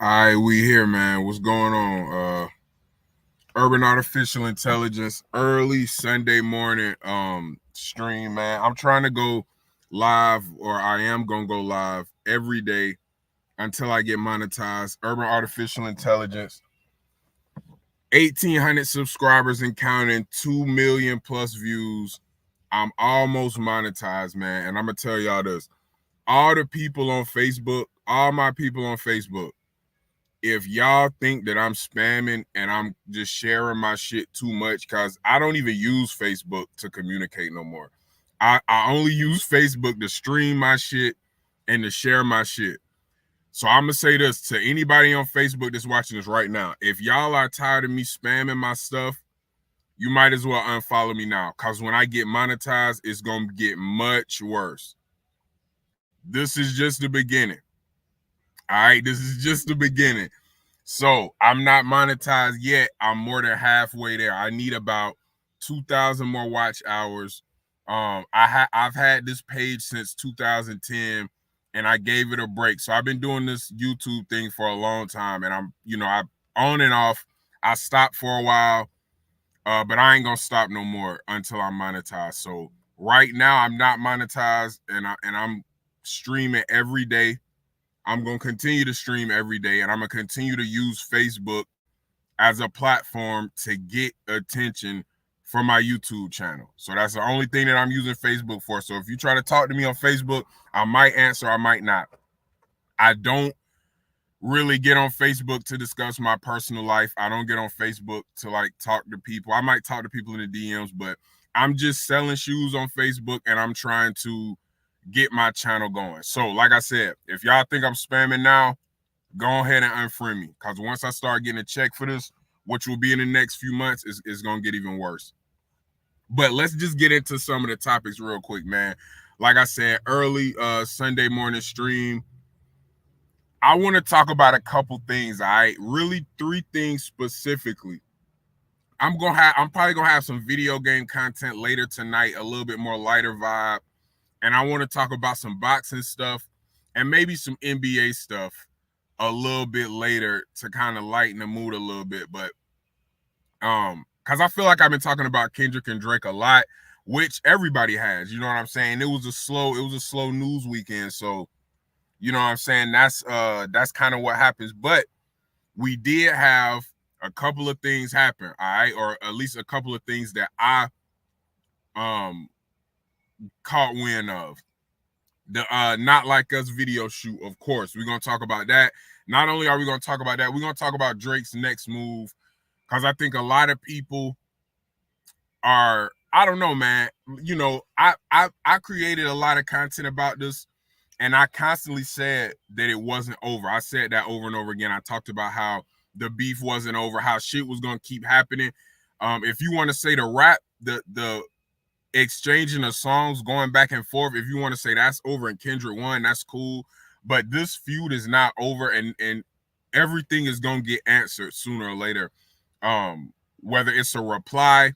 All right, we here, man. What's going on? Urban Artificial Intelligence, early Sunday morning stream, man. I'm trying to go live, or I am gonna go live every day until I get monetized. Urban Artificial Intelligence, 1,800 subscribers and counting, 2 million plus views. I'm almost monetized, man. And I'm gonna tell y'all this. All the people on Facebook, all my people on Facebook, if y'all think that I'm spamming and I'm just sharing my shit too much, because I don't even use Facebook to communicate no more. I only use Facebook to stream my shit and to share my shit. So I'm gonna say this to anybody on Facebook that's watching this right now. If y'all are tired of me spamming my stuff, you might as well unfollow me now. Because when I get monetized, it's gonna get much worse. This is just the beginning. All right, this is just the beginning. So I'm not monetized yet. I'm more than halfway there. I need about 2,000 more watch hours. I've had this page since 2010, and I gave it a break. So I've been doing this YouTube thing for a long time, and I on and off. I stopped for a while, but I ain't gonna stop no more until I'm monetized. So right now I'm not monetized, and I'm streaming every day. I'm going to continue to stream every day, and I'm going to continue to use Facebook as a platform to get attention for my YouTube channel. So that's the only thing that I'm using Facebook for. So if you try to talk to me on Facebook, I might answer, I might not. I don't really get on Facebook to discuss my personal life. I don't get on Facebook to talk to people. I might talk to people in the DMs, but I'm just selling shoes on Facebook, and I'm trying to get my channel going. So like I said, if y'all think I'm spamming now, go ahead and unfriend me, because once I start getting a check for this, which will be in the next few months, is going to get even worse. But let's just get into some of the topics real quick, man. Like I said, early Sunday morning stream, I want to talk about a couple things. All right, really 3 things specifically. I'm probably gonna have some video game content later tonight, a little bit more lighter vibe. And I want to talk about some boxing stuff and maybe some NBA stuff a little bit later to kind of lighten the mood a little bit. But because I feel like I've been talking about Kendrick and Drake a lot, which everybody has. You know what I'm saying? It was a slow news weekend. So, you know what I'm saying? That's kind of what happens. But we did have a couple of things happen, all right, or at least a couple of things that I caught wind of. The Not Like Us video shoot, of course. We're going to talk about that. Not only are we going to talk about that, we're going to talk about Drake's next move, because I think a lot of people are, I don't know, man. You know, I created a lot of content about this, and I constantly said that it wasn't over. I said that over and over again. I talked about how the beef wasn't over, how shit was going to keep happening. If you want to say the rap, the exchanging of songs, going back and forth, if you want to say that's over and Kendrick won, that's cool. But this feud is not over, and everything is gonna get answered sooner or later. Whether it's a reply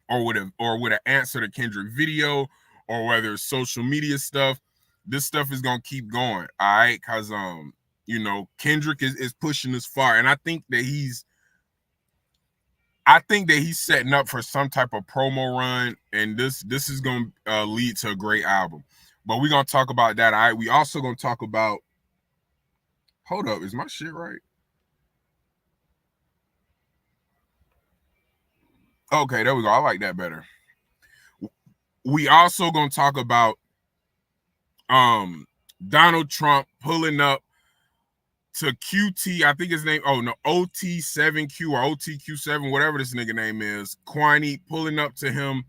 or with an answer to Kendrick video, or whether it's social media stuff, this stuff is gonna keep going. All right, because Kendrick is pushing this far, and I think that he's setting up for some type of promo run, and this is going to lead to a great album. But we're going to talk about that. All right. We also going to talk about, hold up, is my shit right? Okay, there we go. I like that better. We also going to talk about Donald Trump pulling up to QT, I think his name, OT7Q or OTQ7, whatever this nigga name is, Kwani, pulling up to him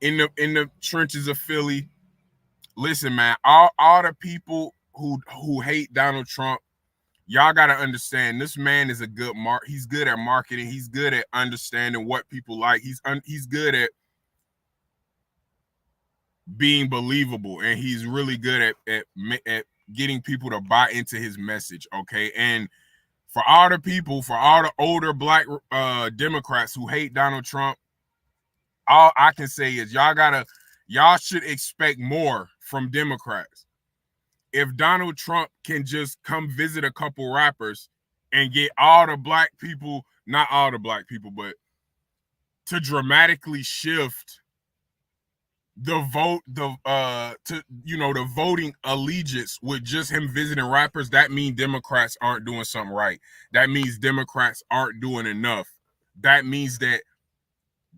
in the trenches of Philly. Listen, man, all the people who hate Donald Trump, y'all got to understand, this man is he's good at marketing. He's good at understanding what people like. He's good at being believable, and he's really good at getting people to buy into his message, okay? And for all the older black Democrats who hate Donald Trump, all I can say is y'all should expect more from Democrats. if Donald Trump can just come visit a couple rappers and get all the black people, not all the black people, but to dramatically shift the vote, the voting allegiance with just him visiting rappers, that means Democrats aren't doing something right. That means Democrats aren't doing enough. That means that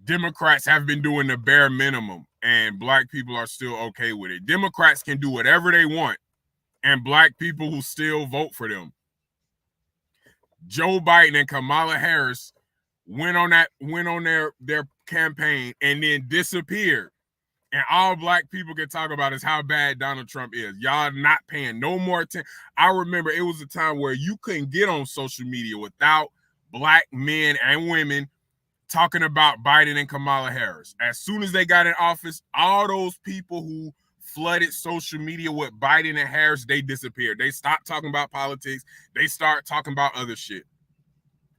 Democrats have been doing the bare minimum and black people are still okay with it. Democrats can do whatever they want and black people will still vote for them. Joe Biden and Kamala Harris went on their campaign and then disappeared. And all black people can talk about is how bad Donald Trump is. Y'all not paying no more attention. I remember it was a time where you couldn't get on social media without black men and women talking about Biden and Kamala Harris. As soon as they got in office, all those people who flooded social media with Biden and Harris, they disappeared. They stopped talking about politics. They start talking about other shit.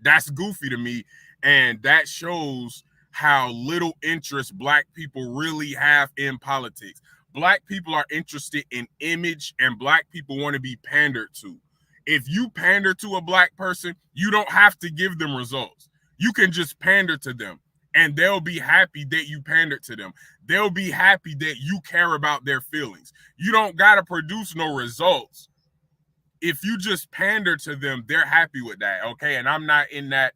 That's goofy to me. And that shows how little interest black people really have in politics. Black people are interested in image and black people want to be pandered to. If you pander to a black person, you don't have to give them results. You can just pander to them and they'll be happy that you pandered to them. They'll be happy that you care about their feelings. You don't got to produce no results. If you just pander to them, they're happy with that, okay? And I'm not in that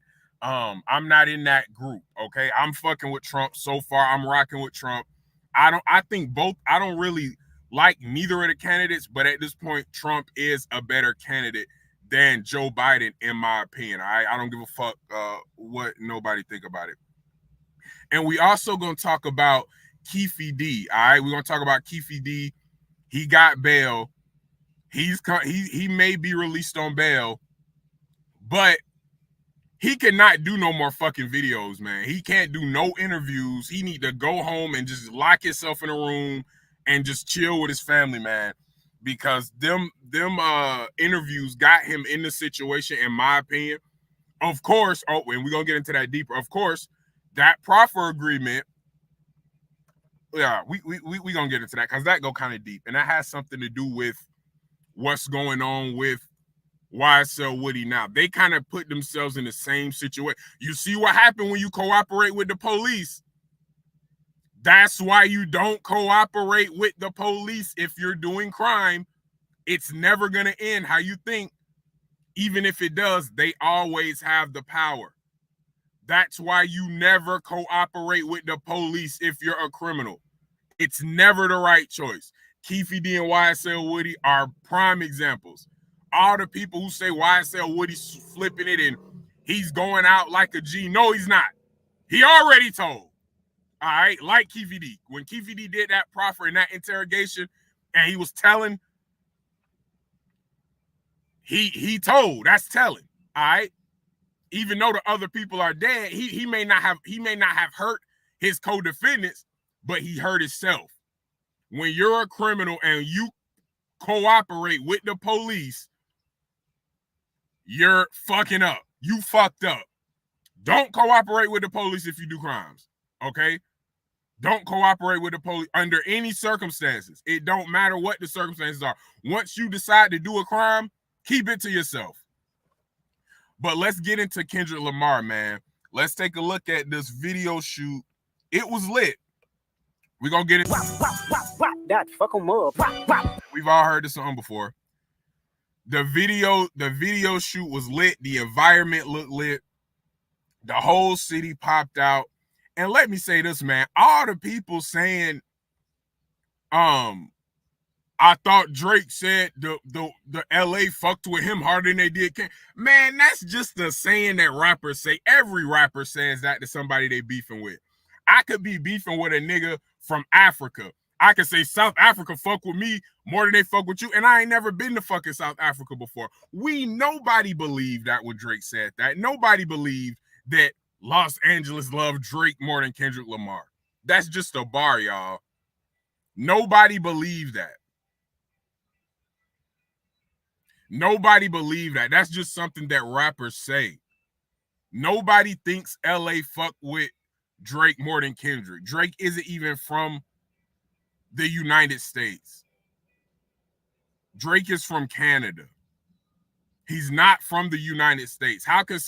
group, okay? I'm fucking with Trump so far. I'm rocking with Trump. I don't really like neither of the candidates, but at this point, Trump is a better candidate than Joe Biden, in my opinion. I don't give a fuck what nobody think about it. And we also gonna talk about Kefe D. All right, we're gonna talk about Kefe D. He got bail. He may be released on bail, but he cannot do no more fucking videos, man. He can't do no interviews. He need to go home and just lock himself in a room and just chill with his family, man. Because them interviews got him in the situation, in my opinion. Of course, and we're gonna get into that deeper. Of course, that proffer agreement. Yeah, we gonna get into that because that go kind of deep, and that has something to do with what's going on with YSL Woody now. They kind of put themselves in the same situation. You see what happened when you cooperate with the police. That's why you don't cooperate with the police if you're doing crime. It's never going to end how you think. Even if it does, they always have the power. That's why you never cooperate with the police if you're a criminal. It's never the right choice. Kefe D and YSL Woody are prime examples. All the people who say YSL Woody's flipping it and he's going out like a G. No, he's not. He already told. All right, like Kefe D. When Kefe D did that proffer in that interrogation and he was telling, he told. That's telling. All right. Even though the other people are dead, he may not have hurt his co-defendants, but he hurt himself. When you're a criminal and you cooperate with the police, you're fucking up. You fucked up. Don't cooperate with the police if you do crimes, okay? Don't cooperate with the police under any circumstances. It don't matter what the circumstances are. Once you decide to do a crime, keep it to yourself. But let's get into Kendrick Lamar, man. Let's take a look at this video shoot. It was lit. We're going to get it. That fuck 'em up. We've all heard this song before. The video shoot was lit. The environment looked lit. The whole city popped out. And let me say this, man. All the people saying, I thought Drake said the LA fucked with him harder than they did. Man, that's just the saying that rappers say. Every rapper says that to somebody they beefing with. I could be beefing with a nigga from Africa. I could say South Africa fuck with me more than they fuck with you, and I ain't never been to fucking South Africa before. Nobody believed that when Drake said that. Nobody believed that Los Angeles loved Drake more than Kendrick Lamar. That's just a bar, y'all. Nobody believed that. Nobody believed that. That's just something that rappers say. Nobody thinks LA fuck with Drake more than Kendrick. Drake isn't even from the United States. Drake is from Canada. He's not from the United States. How can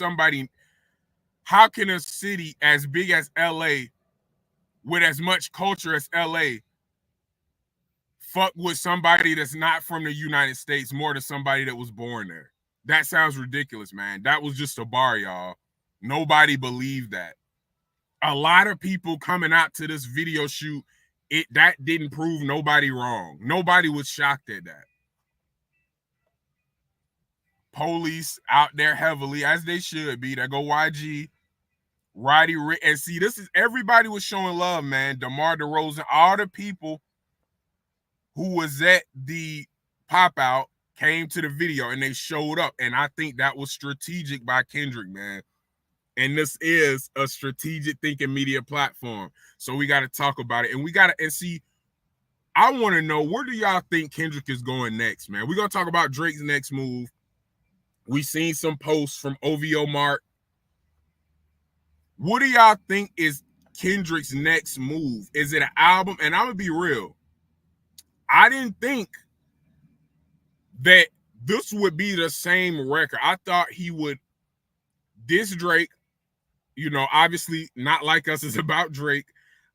a city as big as LA with as much culture as LA fuck with somebody that's not from the United States more than somebody that was born there? That sounds ridiculous, man. That was just a bar, y'all. Nobody believed that. A lot of people coming out to this video shoot, that didn't prove nobody wrong. Nobody was shocked at that. Police out there heavily, as they should be. They go YG, Roddy Ricch, and see, this is everybody was showing love, man. DeMar DeRozan, all the people who was at the pop out came to the video and they showed up. And I think that was strategic by Kendrick, man. And this is a strategic thinking media platform. So we got to talk about it. And see, I want to know, where do y'all think Kendrick is going next, man? We're going to talk about Drake's next move. We seen some posts from OVO Mark. What do y'all think is Kendrick's next move? Is it an album? And I'm going to be real. I didn't think that this would be the same record. I thought he would diss Drake. You know, obviously Not Like Us is about Drake.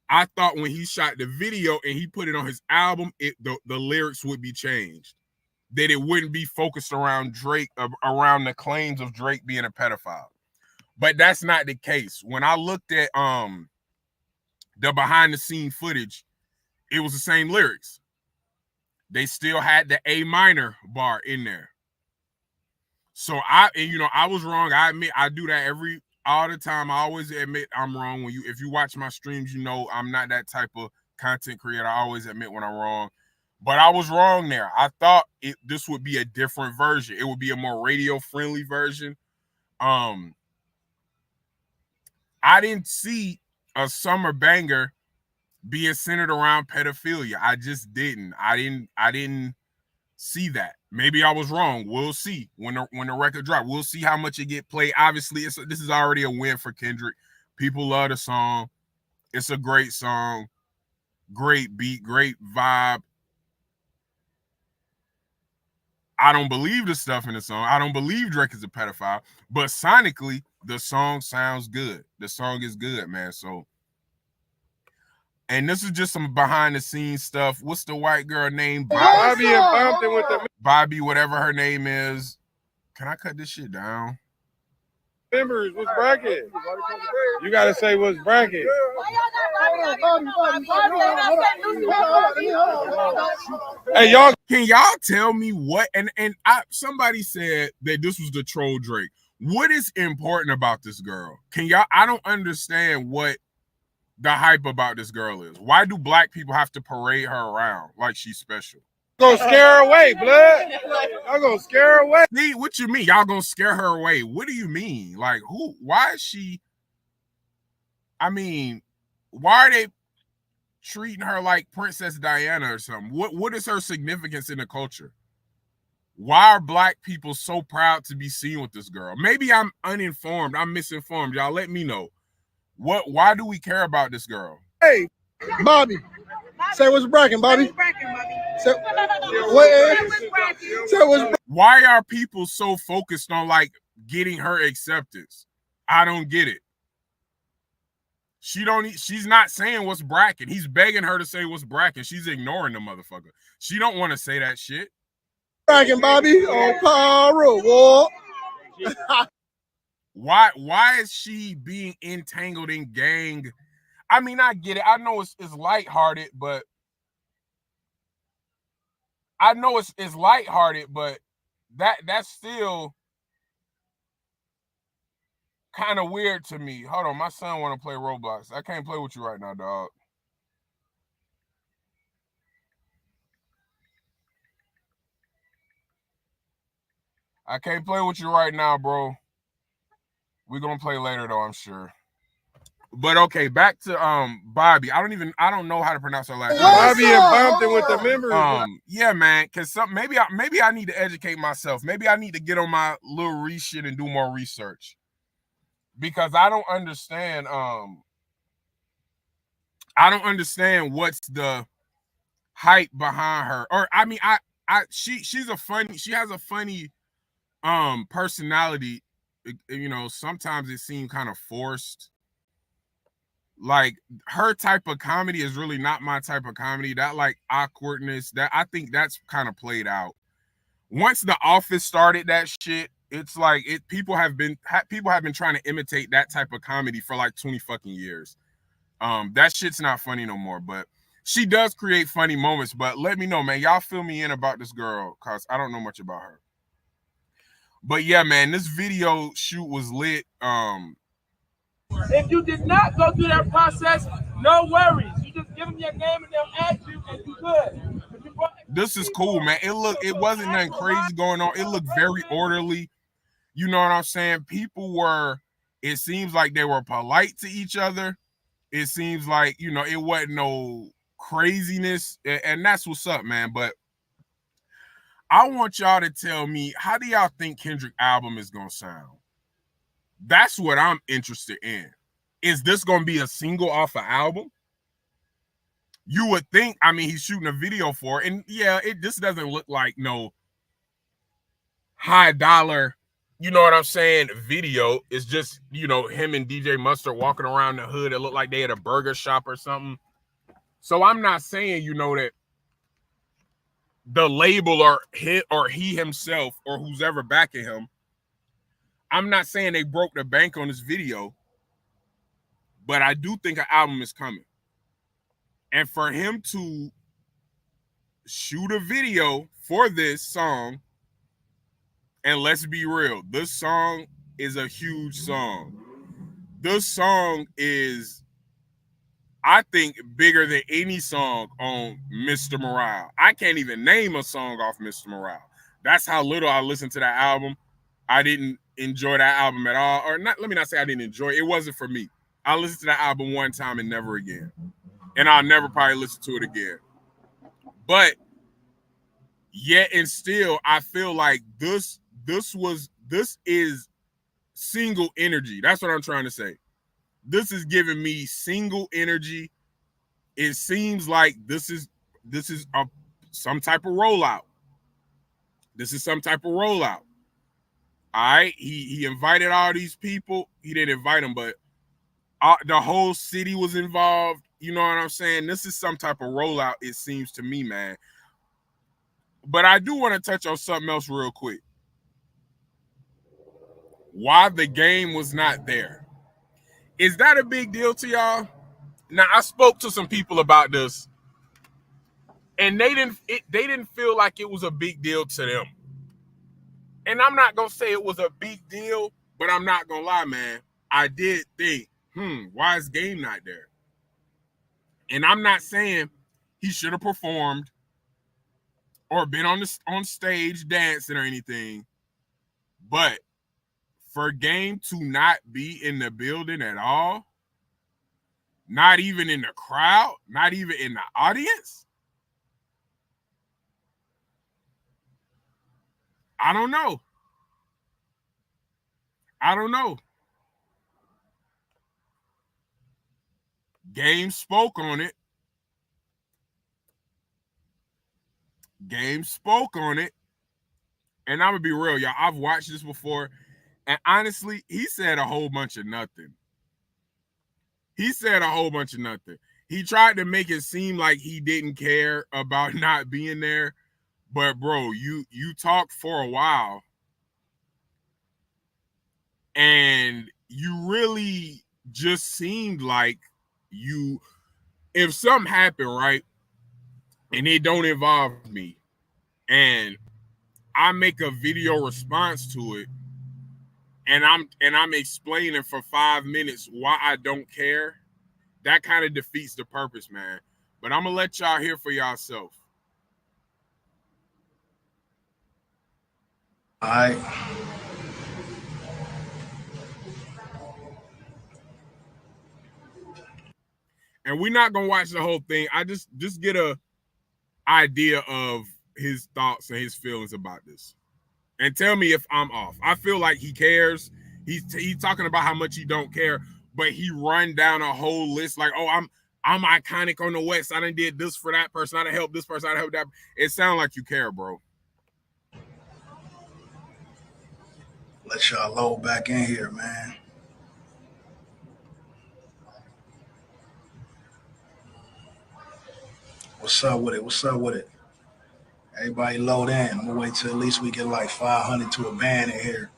I thought when he shot the video and he put it on his album, the lyrics would be changed. That it wouldn't be focused around Drake, around the claims of Drake being a pedophile. But that's not the case. When I looked at the behind the scene footage, it was the same lyrics. They still had the A minor bar in there. So I was wrong. I admit I do that all the time. I always admit I'm wrong. If you watch my streams, you know I'm not that type of content creator. I always admit when I'm wrong. But I was wrong there. I thought this would be a different version. It would be a more radio-friendly version. I didn't see a summer banger being centered around pedophilia. I just didn't. I didn't see that. Maybe I was wrong. We'll see when the record drops. We'll see how much it get played. Obviously, this is already a win for Kendrick. People love the song. It's a great song. Great beat, great vibe. I don't believe the stuff in the song. I don't believe Drake is a pedophile, but sonically, the song sounds good. The song is good, man. So, and this is just some behind the scenes stuff. What's the white girl name? Bobby and Bumpton with the Bobby, whatever her name is. Can I cut this shit down? members. What's bracket? You gotta say what's bracket. Hey, y'all. Can y'all tell me what? Somebody said that this was the troll Drake. What is important about this girl? I don't understand what the hype about this girl is. Why do black people have to parade her around like she's special? Gonna scare her away, blood. I'm gonna scare her away. See, what you mean? Y'all gonna scare her away? What do you mean? Like, who? Why is she? I mean, why are they treating her like Princess Diana or something? What is her significance in the culture? Why are black people so proud to be seen with this girl? Maybe I'm uninformed. I'm misinformed. Y'all let me know. Why do we care about this girl? Hey, Bobby. Say what's bragging, Bobby. Say what's Why are people so focused on like getting her acceptance? I don't get it. She's not saying what's bragging. He's begging her to say what's bragging. She's ignoring the motherfucker. She don't want to say that shit. bragging, Bobby. On Pyro. Why is she being entangled in gang? I mean, I get it. I know it's lighthearted, but that's still kind of weird to me. Hold on, my son want to play Roblox. I can't play with you right now, dog. I can't play with you right now, bro. We're gonna play later though, I'm sure. But okay, back to Bobby. I don't know how to pronounce her last name. Bobby and Bumpton with the members. Yeah, man. Cause maybe I need to educate myself. Maybe I need to get on my little shit and do more research. Because I don't understand. I don't understand what's the hype behind her. Or I mean, I she's a funny, she has a funny personality. You know, sometimes it seemed kind of forced. Like her type of comedy is really not my type of comedy. That like awkwardness, that I think that's kind of played out. Once The Office started that shit, it's like people have been trying to imitate that type of comedy for like 20 fucking years. That shit's not funny no more, but she does create funny moments. But let me know, man. Y'all fill me in about this girl, cause I don't know much about her. But yeah, man, this video shoot was lit. If you did not go through that process, no worries. You just give them your name and they'll add you, and you good. This is cool, man. It wasn't nothing crazy going on. It looked very orderly. You know what I'm saying? People were, it seems like they were polite to each other. It seems like, you know, it wasn't no craziness. And that's what's up, man. But I want y'all to tell me, how do y'all think Kendrick's album is going to sound? That's what I'm interested in. Is this going to be a single off an album? You would think, I mean, he's shooting a video for it. And yeah, this doesn't look like no high dollar, you know what I'm saying, video. It's just, you know, him and DJ Mustard walking around the hood. It looked like they had a burger shop or something. So I'm not saying, you know, that the label or he himself or who's ever backing him, I'm not saying they broke the bank on this video, but I do think an album is coming. And for him to shoot a video for this song, and let's be real, this song is a huge song. This song is, I think, bigger than any song on Mr. Morale. I can't even name a song off Mr. Morale. That's how little I listened to that album. I didn't enjoy that album at all. Or not, let me not say I didn't enjoy it. It wasn't for me. I listened to that album one time and never again. And I'll never probably listen to it again. But yet and still, I feel like this is single energy. That's what I'm trying to say. This is giving me single energy. It seems like this is some type of rollout. This is some type of rollout. All right, he invited all these people. He didn't invite them, but the whole city was involved. You know what I'm saying? This is some type of rollout, it seems to me, man. But I do want to touch on something else real quick. Why the game was not there. Is that a big deal to y'all? Now, I spoke to some people about this, and they didn't feel like it was a big deal to them. And I'm not going to say it was a big deal, but I'm not going to lie, man. I did think, why is Game not there? And I'm not saying he should have performed or been on stage dancing or anything, but for Game to not be in the building at all, not even in the crowd, not even in the audience, I don't know. Game spoke on it. And I'm going to be real, y'all. I've watched this before. And honestly, he said a whole bunch of nothing. He tried to make it seem like he didn't care about not being there. But, bro, you talked for a while. And you really just seemed like if something happened, right, and it don't involve me, and I make a video response to it, and I'm explaining for 5 minutes why I don't care, that kind of defeats the purpose, man. But I'm gonna let y'all hear for yourself. All right. And we're not gonna watch the whole thing. I just get a idea of his thoughts and his feelings about this, and tell me if I'm off. I feel like he cares. He's talking about how much he don't care, but he run down a whole list like, oh, I'm iconic on the West. I done did this for that person. I done helped this person. I done helped that. It sounds like you care, bro. Let y'all load back in here, man. What's up with it? What's up with it? Everybody load in. I'm gonna wait till at least we get like 500 to a band in here.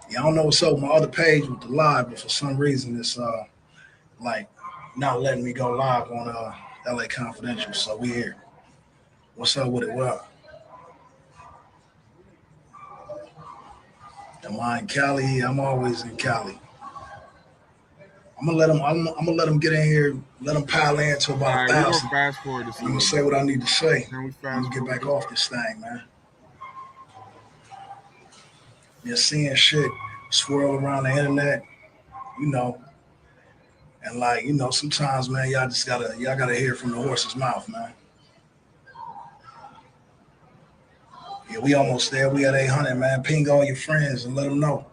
Yeah, I don't know what's up with my other page with the live, but for some reason it's like not letting me go live on LA Confidential. So we here. What's up with it? What up? Am I in Cali? I'm always in Cali. I'm gonna let them. I'm gonna let them get in here. Let them pile in to All about right, 1,000. we're gonna fast forward this. I'm gonna say what I need to say. Can we I'm fast gonna get back forward? off this thing, man. You're seeing shit swirl around the internet, you know, and like sometimes, man, y'all gotta hear from the horse's mouth, man. Yeah, we almost there. We at 800, man. Ping all your friends and let them know.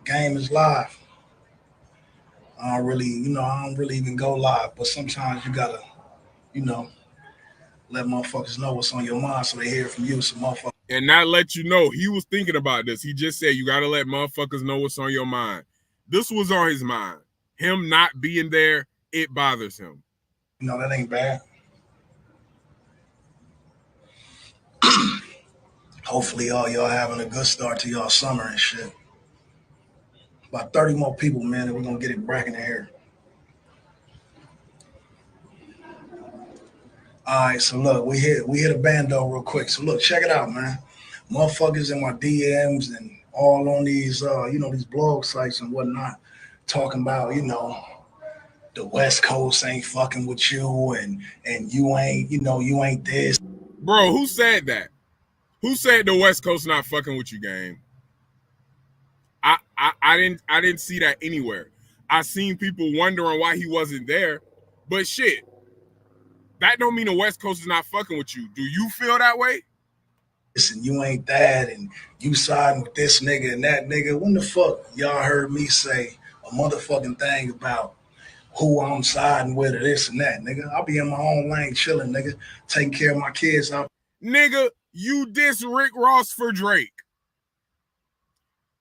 Game is live. I don't really even go live, but sometimes you gotta, you know, let motherfuckers know what's on your mind so they hear from you. So motherfuckers. And not let you know he was thinking about this. He just said you got to let motherfuckers know what's on your mind. This was on his mind. Him not being there, it bothers him. That ain't bad. Hopefully, all y'all having a good start to y'all summer and shit. About 30 more people, man, and we're gonna get it bracking in here. All right, so look, we hit a bando real quick. So look, check it out, man. Motherfuckers in my DMs and all on these these blog sites and whatnot, talking about, the West Coast ain't fucking with you and you ain't, you ain't this. Bro, who said that? Who said the West Coast not fucking with you, game? I didn't see that anywhere. I seen people wondering why he wasn't there, but shit, that don't mean the West Coast is not fucking with you. Do you feel that way? And you ain't that, and you siding with this nigga and that nigga. When the fuck y'all heard me say a motherfucking thing about who I'm siding with or this and that, nigga? I'll be in my own lane chilling, nigga, taking care of my kids. Nigga, you diss Rick Ross for Drake.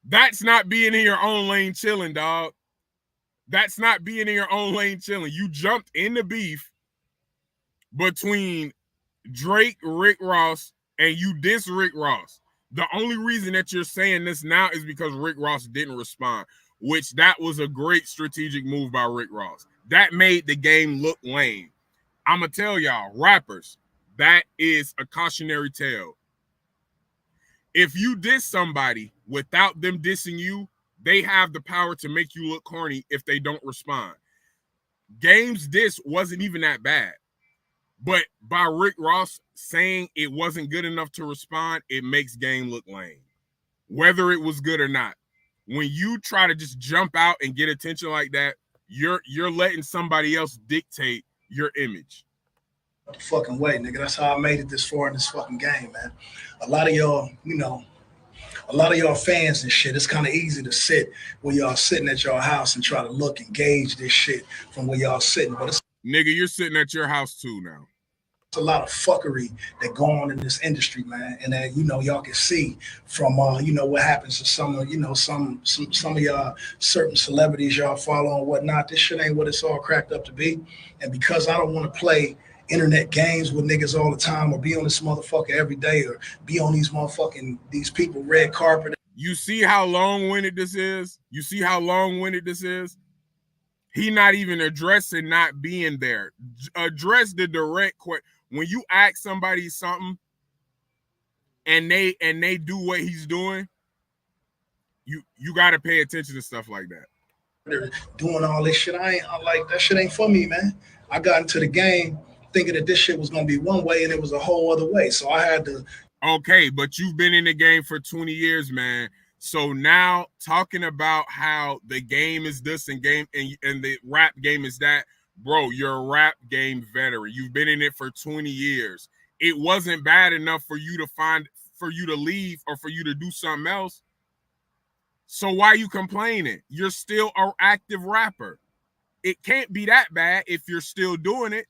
That's not being in your own lane chilling, dog. That's not being in your own lane chilling. You jumped in the beef between Drake, Rick Ross, and you diss Rick Ross. The only reason that you're saying this now is because Rick Ross didn't respond, which that was a great strategic move by Rick Ross. That made the game look lame. I'm going to tell y'all, rappers, that is a cautionary tale. If you diss somebody without them dissing you, they have the power to make you look corny if they don't respond. Game's diss wasn't even that bad. But by Rick Ross saying it wasn't good enough to respond, it makes Game look lame. Whether it was good or not. When you try to just jump out and get attention like that, you're letting somebody else dictate your image. The fucking way, nigga. That's how I made it this far in this fucking game, man. A lot of y'all, a lot of y'all fans and shit, it's kind of easy to sit where y'all sitting at your house and try to look and gauge this shit from where y'all sitting. But it's nigga, you're sitting at your house too now. a lot of fuckery that go on in this industry, man, and that y'all can see from what happens to some of some of y'all certain celebrities y'all follow and whatnot. This shit ain't what it's all cracked up to be, and because I don't want to play internet games with niggas all the time or be on this motherfucker every day or be on these people red carpet. You see how long-winded this is? You see how long-winded this is? He not even addressing not being there. Address the direct question. When you ask somebody something and they do what he's doing, you got to pay attention to stuff like that. They're doing all this shit. I like that shit ain't for me, man. I got into the game thinking that this shit was gonna be one way and it was a whole other way. So I had to. Okay, but you've been in the game for 20 years, man. So now talking about how the game is this and the rap game is that, bro, you're a rap game veteran. You've been in it for 20 years. It wasn't bad enough for you to leave or for you to do something else. So why are you complaining? You're still an active rapper. it can't be that bad if you're still doing it.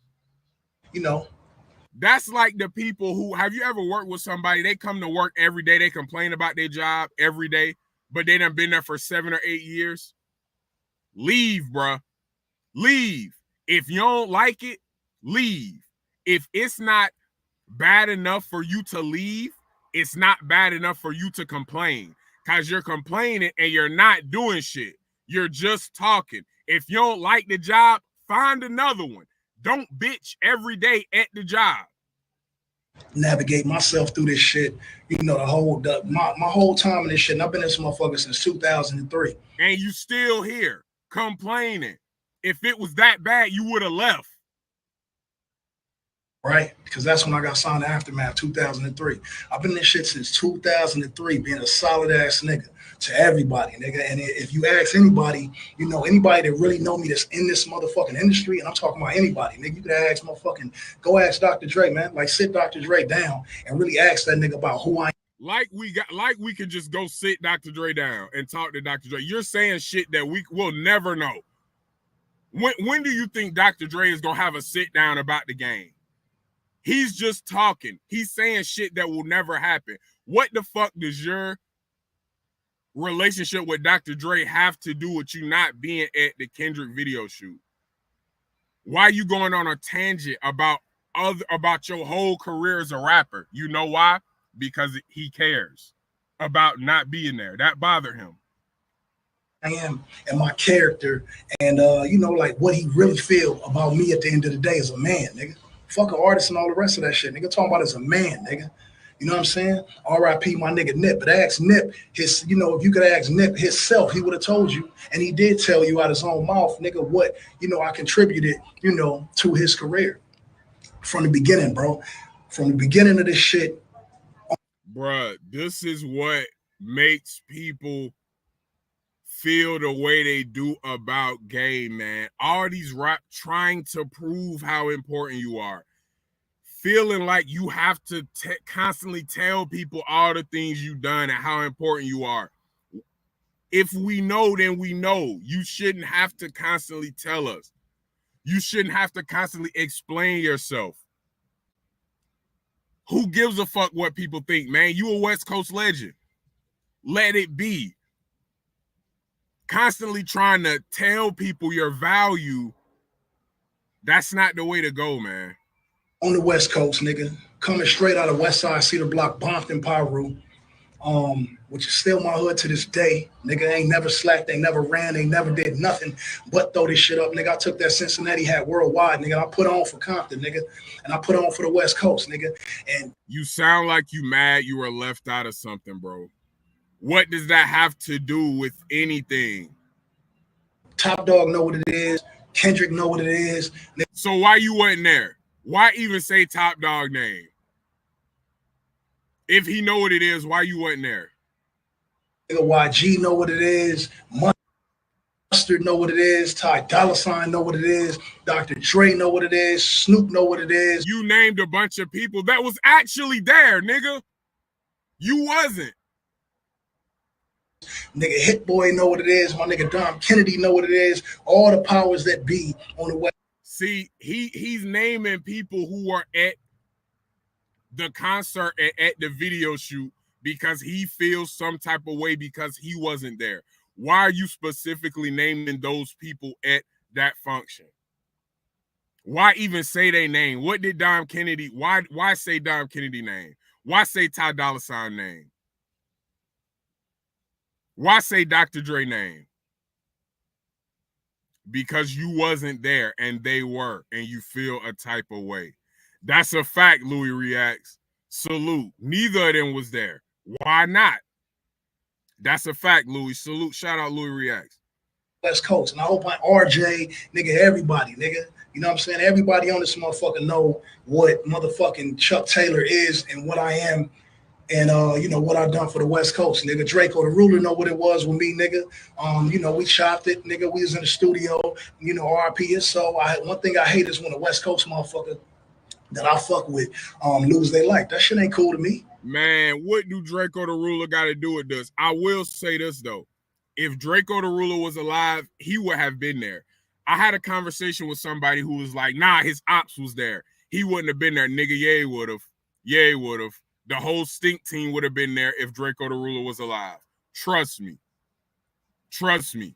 You know, that's like the people who, have you ever worked with somebody, they come to work every day, they complain about their job every day, but they done been there for 7 or 8 years? Leave, bruh. Leave. If you don't like it, leave. If it's not bad enough for you to leave, it's not bad enough for you to complain, because you're complaining and you're not doing shit. You're just talking. If you don't like the job, find another one. Don't bitch every day at the job. Navigate myself through this shit, you know, my whole time in this shit. And I've been in this motherfucker since 2003. And you still here complaining. If it was that bad, you would have left. Right? Because that's when I got signed to Aftermath, 2003. I've been in this shit since 2003, being a solid ass nigga to everybody, nigga. And if you ask anybody, you know, anybody that really know me that's in this motherfucking industry, and I'm talking about anybody, nigga, you could ask go ask Dr. Dre, man. Like, sit Dr. Dre down and really ask that nigga about who I am. Like we could just go sit Dr. Dre down and talk to Dr. Dre. You're saying shit that we will never know. When do you think Dr. Dre is gonna have a sit down about the game? He's just talking. He's saying shit that will never happen. What the fuck does your relationship with Dr. Dre have to do with you not being at the Kendrick video shoot? Why are you going on a tangent about your whole career as a rapper? You know why? Because he cares about not being there. That bothered him. I am and my character, and you know, like what he really feel about me at the end of the day as a man, nigga. Fuck an artist and all the rest of that shit, nigga. Talking about as a man, nigga. You know what I'm saying? R.I.P. my nigga Nip. But ask Nip, if you could ask Nip himself, he would have told you, and he did tell you out his own mouth, nigga, what, you know, I contributed, you know, to his career from the beginning, bro. From the beginning of this shit. Bruh, this is what makes people feel the way they do about game, man. All these rap trying to prove how important you are. Feeling like you have to constantly tell people all the things you've done and how important you are. If we know, then we know. You shouldn't have to constantly tell us. You shouldn't have to constantly explain yourself. Who gives a fuck what people think, man? You a West Coast legend. Let it be. Constantly trying to tell people your value, that's not the way to go, man. On the West Coast, nigga, coming straight out of West Side, Cedar Block, Bompton, Piru, which is still my hood to this day. Nigga ain't never slacked, they never ran, they never did nothing but throw this shit up, nigga. I took that Cincinnati hat worldwide, nigga. I put on for Compton, nigga, and I put on for the West Coast, nigga. And you sound like you mad you were left out of something, bro. What does that have to do with anything? Top Dog know what it is. Kendrick know what it is. So why you wasn't there? Why even say Top Dog name? If he know what it is, why you wasn't there? Nigga, YG know what it is. Mustard know what it is. Ty Dolla $ign know what it is. Dr. Dre know what it is. Snoop know what it is. You named a bunch of people that was actually there, nigga. You wasn't. Nigga Hit Boy know what it is. My nigga Dom Kennedy know what it is. All the powers that be on the West. See, he's naming people who are at the concert and at the video shoot because he feels some type of way because he wasn't there. Why are you specifically naming those people at that function? Why even say their name? What did Dom Kennedy, why say Dom Kennedy name? Why say Ty Dolla $ign name? Why say Dr. Dre name? Because you wasn't there and they were, and you feel a type of way. That's a fact, Louis reacts. Salute. Neither of them was there. Why not? That's a fact, Louis. Salute. Shout out Louis reacts. West Coast. And I hope RJ, nigga, everybody, nigga. You know what I'm saying? Everybody on this motherfucker know what motherfucking Chuck Taylor is and what I am. And you know what I've done for the West Coast, nigga. Draco the Ruler know what it was with me, nigga. You know, we chopped it, nigga. We was in the studio, you know, RP. So one thing I hate is when a West Coast motherfucker that I fuck with lose their life. That shit ain't cool to me. Man, what do Draco the Ruler got to do with this? I will say this though. If Draco the Ruler was alive, he would have been there. I had a conversation with somebody who was like, nah, his ops was there. He wouldn't have been there. Nigga, Ye would have. Ye would have. The whole stink team would have been there if Draco the Ruler was alive. Trust me. Trust me.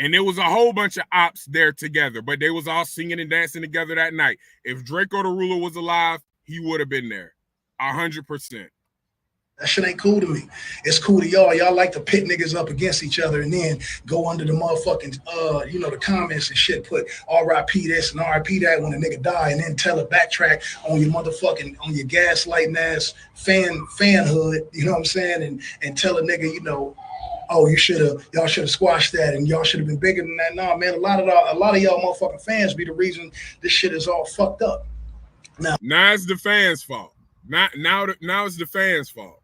And there was a whole bunch of ops there together, but they was all singing and dancing together that night. If Draco the Ruler was alive, he would have been there. 100%. That shit ain't cool to me. It's cool to y'all. Y'all like to pit niggas up against each other and then go under the motherfucking, the comments and shit, put RIP this and RIP that when a nigga die, and then tell a backtrack on your motherfucking, on your gaslighting ass fanhood, you know what I'm saying? And tell a nigga, oh, y'all should have squashed that and y'all should have been bigger than that. Nah, man, a lot of y'all motherfucking fans be the reason this shit is all fucked up. Now it's the fans' fault. Now it's the fans' fault.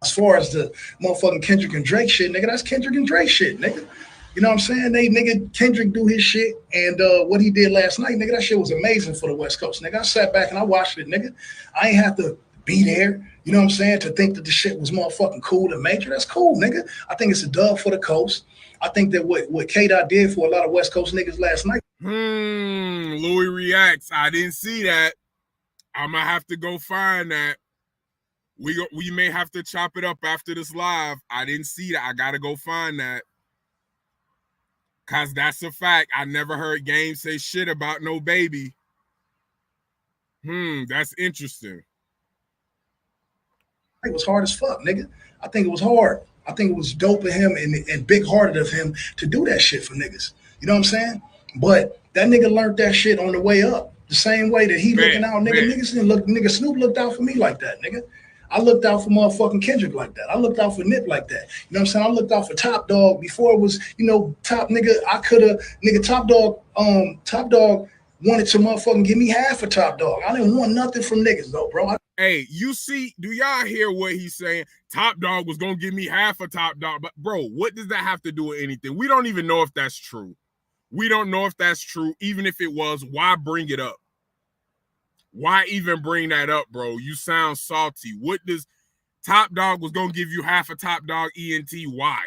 As far as the motherfucking Kendrick and Drake shit, nigga, that's Kendrick and Drake shit, nigga. You know what I'm saying? Kendrick do his shit, and what he did last night, nigga, that shit was amazing for the West Coast, nigga. I sat back and I watched it, nigga. I ain't have to be there, you know what I'm saying, to think that the shit was motherfucking cool and major. That's cool, nigga. I think it's a dub for the coast. I think that what K-Dot did for a lot of West Coast niggas last night. Louis reacts. I didn't see that. I'm gonna have to go find that. We may have to chop it up after this live. I didn't see that. I gotta go find that. Cause that's a fact. I never heard Game say shit about no baby. That's interesting. It was hard as fuck, nigga. I think it was hard. I think it was dope of him and big-hearted of him to do that shit for niggas. You know what I'm saying? But that nigga learned that shit on the way up. The same way that he looking out, nigga. Niggas didn't look, nigga, Snoop looked out for me like that, nigga. I looked out for motherfucking Kendrick like that. I looked out for Nip like that. You know what I'm saying? I looked out for Top Dog before it was, Top nigga. Top Dog wanted to motherfucking give me half a Top Dog. I didn't want nothing from niggas though, bro. Hey, you see, do y'all hear what he's saying? Top Dog was gonna give me half a Top Dog, but bro, what does that have to do with anything? We don't even know if that's true. We don't know if that's true. Even if it was, why bring it up? Why even bring that up, bro? You sound salty. What does Top Dog was gonna give you half a Top Dog ENT? Why?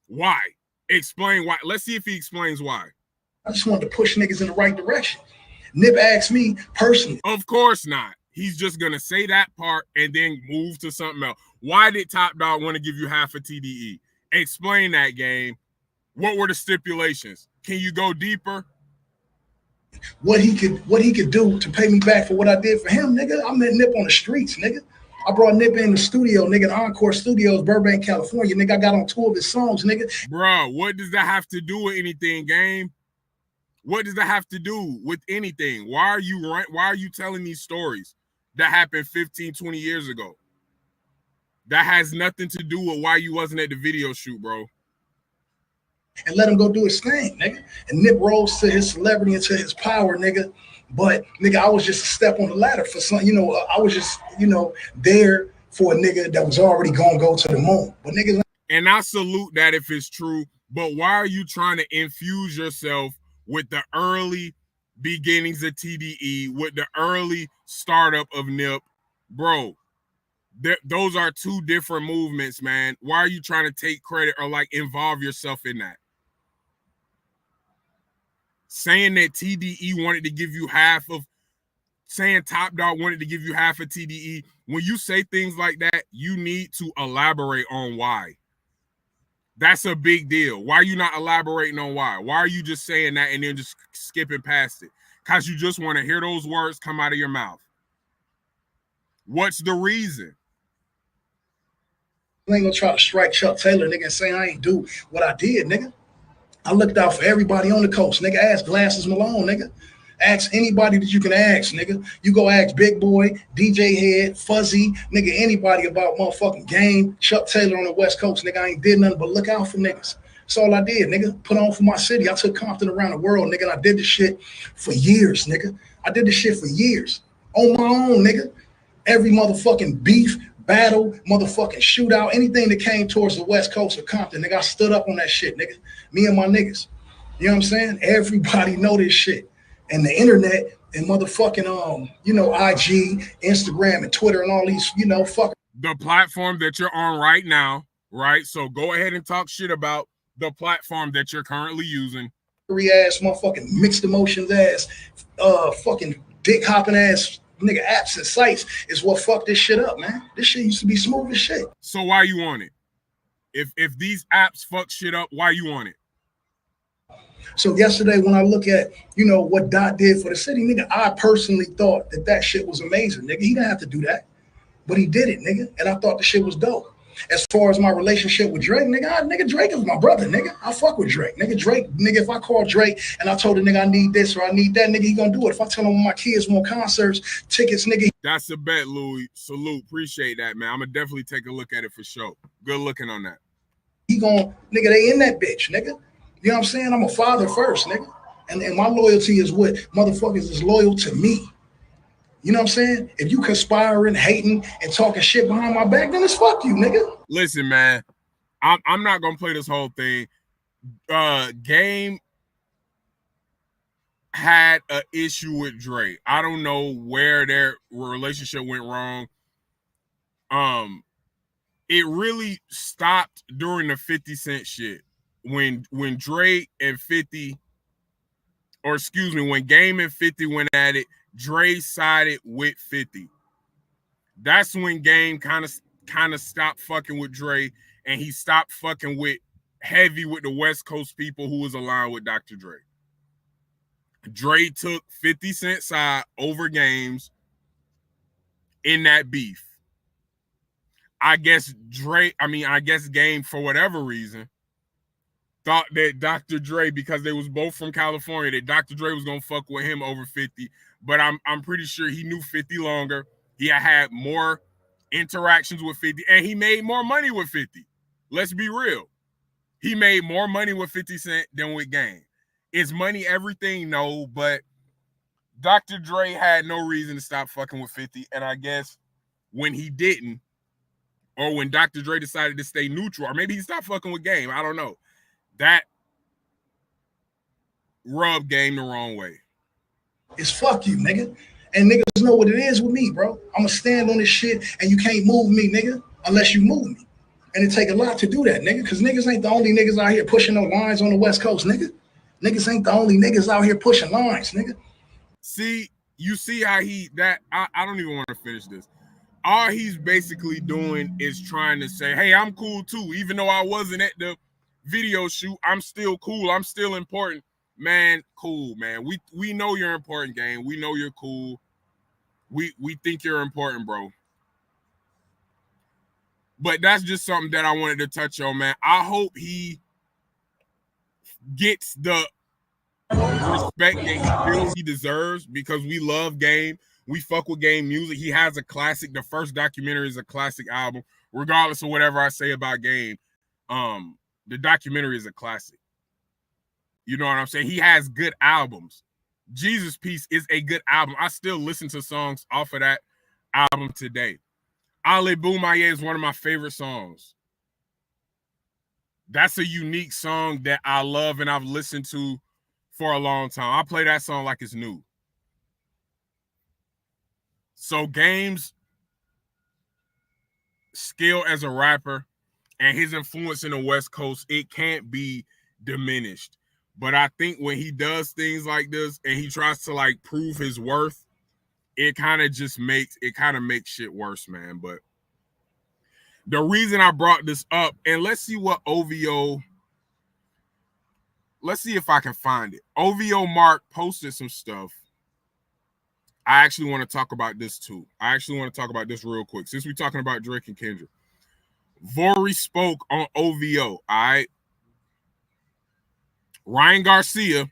Why? Explain why. Let's see if he explains why. I just wanted to push niggas in the right direction. Nip asked me personally. Of course not. He's just gonna say that part and then move to something else. Why did Top Dog want to give you half a TDE? Explain that, Game. What were the stipulations? Can you go deeper? What he could do to pay me back for what I did for him, nigga. I met Nip on the streets, nigga. I brought Nip in the studio, nigga, Encore Studios, Burbank, California. Nigga, I got on 2 of his songs, nigga. Bro, what does that have to do with anything, Game? What does that have to do with anything? Why are you telling these stories that happened 15, 20 years ago? That has nothing to do with why you wasn't at the video shoot, bro. And let him go do his thing, nigga. And Nip rose to his celebrity and to his power, nigga. But, nigga, I was just a step on the ladder for some, I was just, there for a nigga that was already gonna go to the moon. But niggas. And I salute that if it's true, but why are you trying to infuse yourself with the early beginnings of TDE, with the early startup of Nip? Bro, those are 2 different movements, man. Why are you trying to take credit or involve yourself in that? Saying that TDE wanted to give you half of, saying Top Dog wanted to give you half of TDE. When you say things like that, you need to elaborate on why. That's a big deal. Why are you not elaborating on why? Why are you just saying that and then just skipping past it? Because you just want to hear those words come out of your mouth. What's the reason? I ain't gonna try to strike Chuck Taylor, nigga, and say I ain't do what I did, nigga. I looked out for everybody on the coast, nigga. Ask Glasses Malone, nigga. Ask anybody that you can ask, nigga. You go ask Big Boy, DJ Head, Fuzzy, nigga, anybody about motherfucking Game, Chuck Taylor on the West Coast, nigga. I ain't did nothing but look out for niggas. That's all I did, nigga. Put on for my city. I took Compton around the world, nigga, and I did this shit for years, nigga. I did this shit for years. On my own, nigga. Every motherfucking beef, battle, motherfucking shootout, anything that came towards the West Coast or Compton, nigga, I stood up on that shit, nigga. Me and my niggas. You know what I'm saying? Everybody know this shit. And the internet and motherfucking, IG, Instagram, and Twitter and all these, fuck. The platform that you're on right now, right? So go ahead and talk shit about the platform that you're currently using. ass motherfucking mixed emotions ass, fucking dick hopping ass nigga apps and sites is what fucked this shit up, man. This shit used to be smooth as shit. So why you on it? If these apps fuck shit up, why you on it? So yesterday, when I look at, what Dot did for the city, nigga, I personally thought that shit was amazing, nigga. He didn't have to do that, but he did it, nigga. And I thought the shit was dope. As far as my relationship with Drake, nigga, Drake is my brother, nigga. I fuck with Drake. Nigga, if I call Drake and I told the nigga I need this or I need that, nigga, he gonna do it. If I tell him my kids want concerts, tickets, nigga. That's a bet, Louis. Salute. Appreciate that, man. I'm gonna definitely take a look at it for sure. Good looking on that. He gonna, nigga, they in that bitch, nigga. You know what I'm saying? I'm a father first, nigga. And my loyalty is what motherfuckers is loyal to me. You know what I'm saying? If you conspiring, hating, and talking shit behind my back, then it's fuck you, nigga. Listen, man, I'm not gonna play this whole thing. Game had an issue with Dre. I don't know where their relationship went wrong. It really stopped during the 50 Cent shit. When Dre and 50, or excuse me, when Game and 50 went at it, Dre sided with 50. That's when Game kind of stopped fucking with Dre, and he stopped fucking with heavy with the West Coast people who was aligned with Dr. Dre. Dre took 50 Cent side over Games in that beef. I guess Game, for whatever reason, thought that Dr. Dre, because they was both from California, that Dr. Dre was gonna fuck with him over 50. But I'm pretty sure he knew 50 longer. He had more interactions with 50, and he made more money with 50. Let's be real. He made more money with 50 Cent than with Game. Is money everything? No, but Dr. Dre had no reason to stop fucking with 50. And I guess when he didn't, or when Dr. Dre decided to stay neutral, or maybe he stopped fucking with Game, I don't know, that rubbed Game the wrong way. It's fuck you, nigga. And niggas know what it is with me, bro. I'ma stand on this shit and you can't move me, nigga, unless you move me. And it take a lot to do that, nigga, because niggas ain't the only niggas out here pushing no lines on the West Coast, nigga. Niggas ain't the only niggas out here pushing lines, nigga. See, you see how I don't even want to finish this. All he's basically doing is trying to say, hey, I'm cool too. Even though I wasn't at the video shoot, I'm still cool. I'm still important. Man, cool, man. We know you're important, Game. We know you're cool. We think you're important, bro. But that's just something that I wanted to touch on, man. I hope he gets the respect that he feels he deserves, because we love Game. We fuck with Game music. He has a classic. The first documentary is a classic album. Regardless of whatever I say about Game, the documentary is a classic. You know what I'm saying? He has good albums. Jesus Piece is a good album. I still listen to songs off of that album today. Ale Boumaye is one of my favorite songs. That's a unique song that I love and I've listened to for a long time. I play that song like it's new. So Game's skill as a rapper and his influence in the West Coast, it can't be diminished. But I think when he does things like this and he tries to like prove his worth, it kind of makes shit worse, man. But the reason I brought this up, and let's see what OVO, let's see if I can find it. OVO Mark posted some stuff. I actually want to talk about this too. I actually want to talk about this real quick. Since we're talking about Drake and Kendrick. Vori spoke on OVO, all right? Ryan Garcia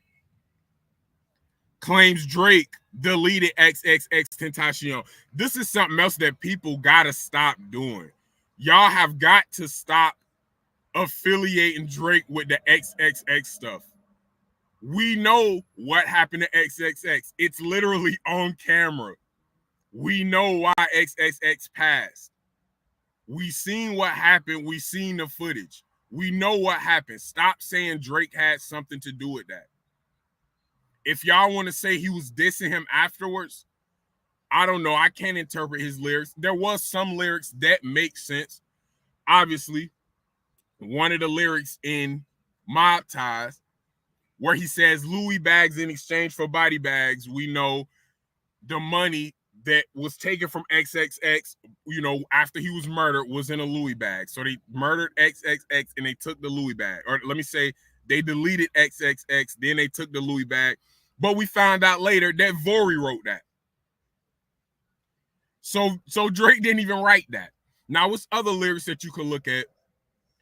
claims Drake deleted XXX Tentacion. This is something else that people got to stop doing. Y'all have got to stop affiliating Drake with the XXX stuff. We know what happened to XXX. It's literally on camera. We know why XXX passed. We seen what happened. We seen the footage. We know what happened. Stop saying Drake had something to do with that. If y'all want to say he was dissing him afterwards, I don't know. I can't interpret his lyrics. There was some lyrics that make sense. Obviously, one of the lyrics in Mob Ties where he says Louis bags in exchange for body bags. We know the money that was taken from XXX, after he was murdered, was in a Louis bag. So they murdered XXX and they took the Louis bag. Or let me say, they deleted XXX, then they took the Louis bag. But we found out later that Vori wrote that. So Drake didn't even write that. Now, what's other lyrics that you could look at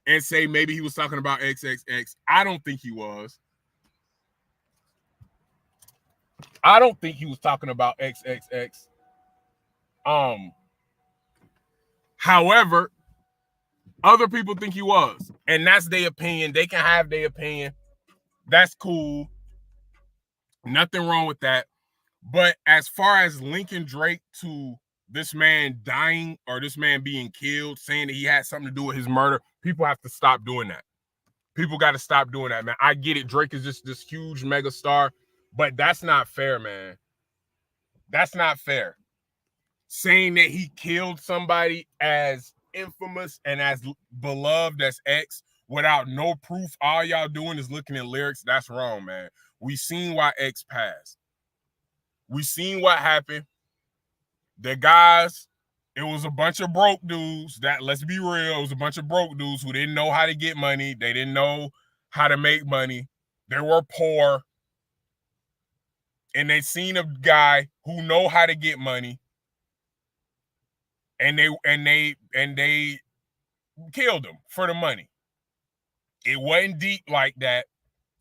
and say maybe he was talking about XXX? I don't think he was. I don't think he was talking about XXX. However, other people think he was, and that's their opinion. They can have their opinion. That's cool. Nothing wrong with that. But as far as linking Drake to this man dying or this man being killed, saying that he had something to do with his murder, people have to stop doing that. People got to stop doing that, man. I get it. Drake is just this huge mega star, but that's not fair, man. That's not fair. Saying that he killed somebody as infamous and as beloved as X without no proof, all y'all doing is looking at lyrics, that's wrong, man. We seen why X passed. We seen what happened. The guys, it was a bunch of broke dudes that, let's be real, it was a bunch of broke dudes who didn't know how to get money. They didn't know how to make money. They were poor. And they seen a guy who know how to get money. And they killed him for the money. It wasn't deep like that.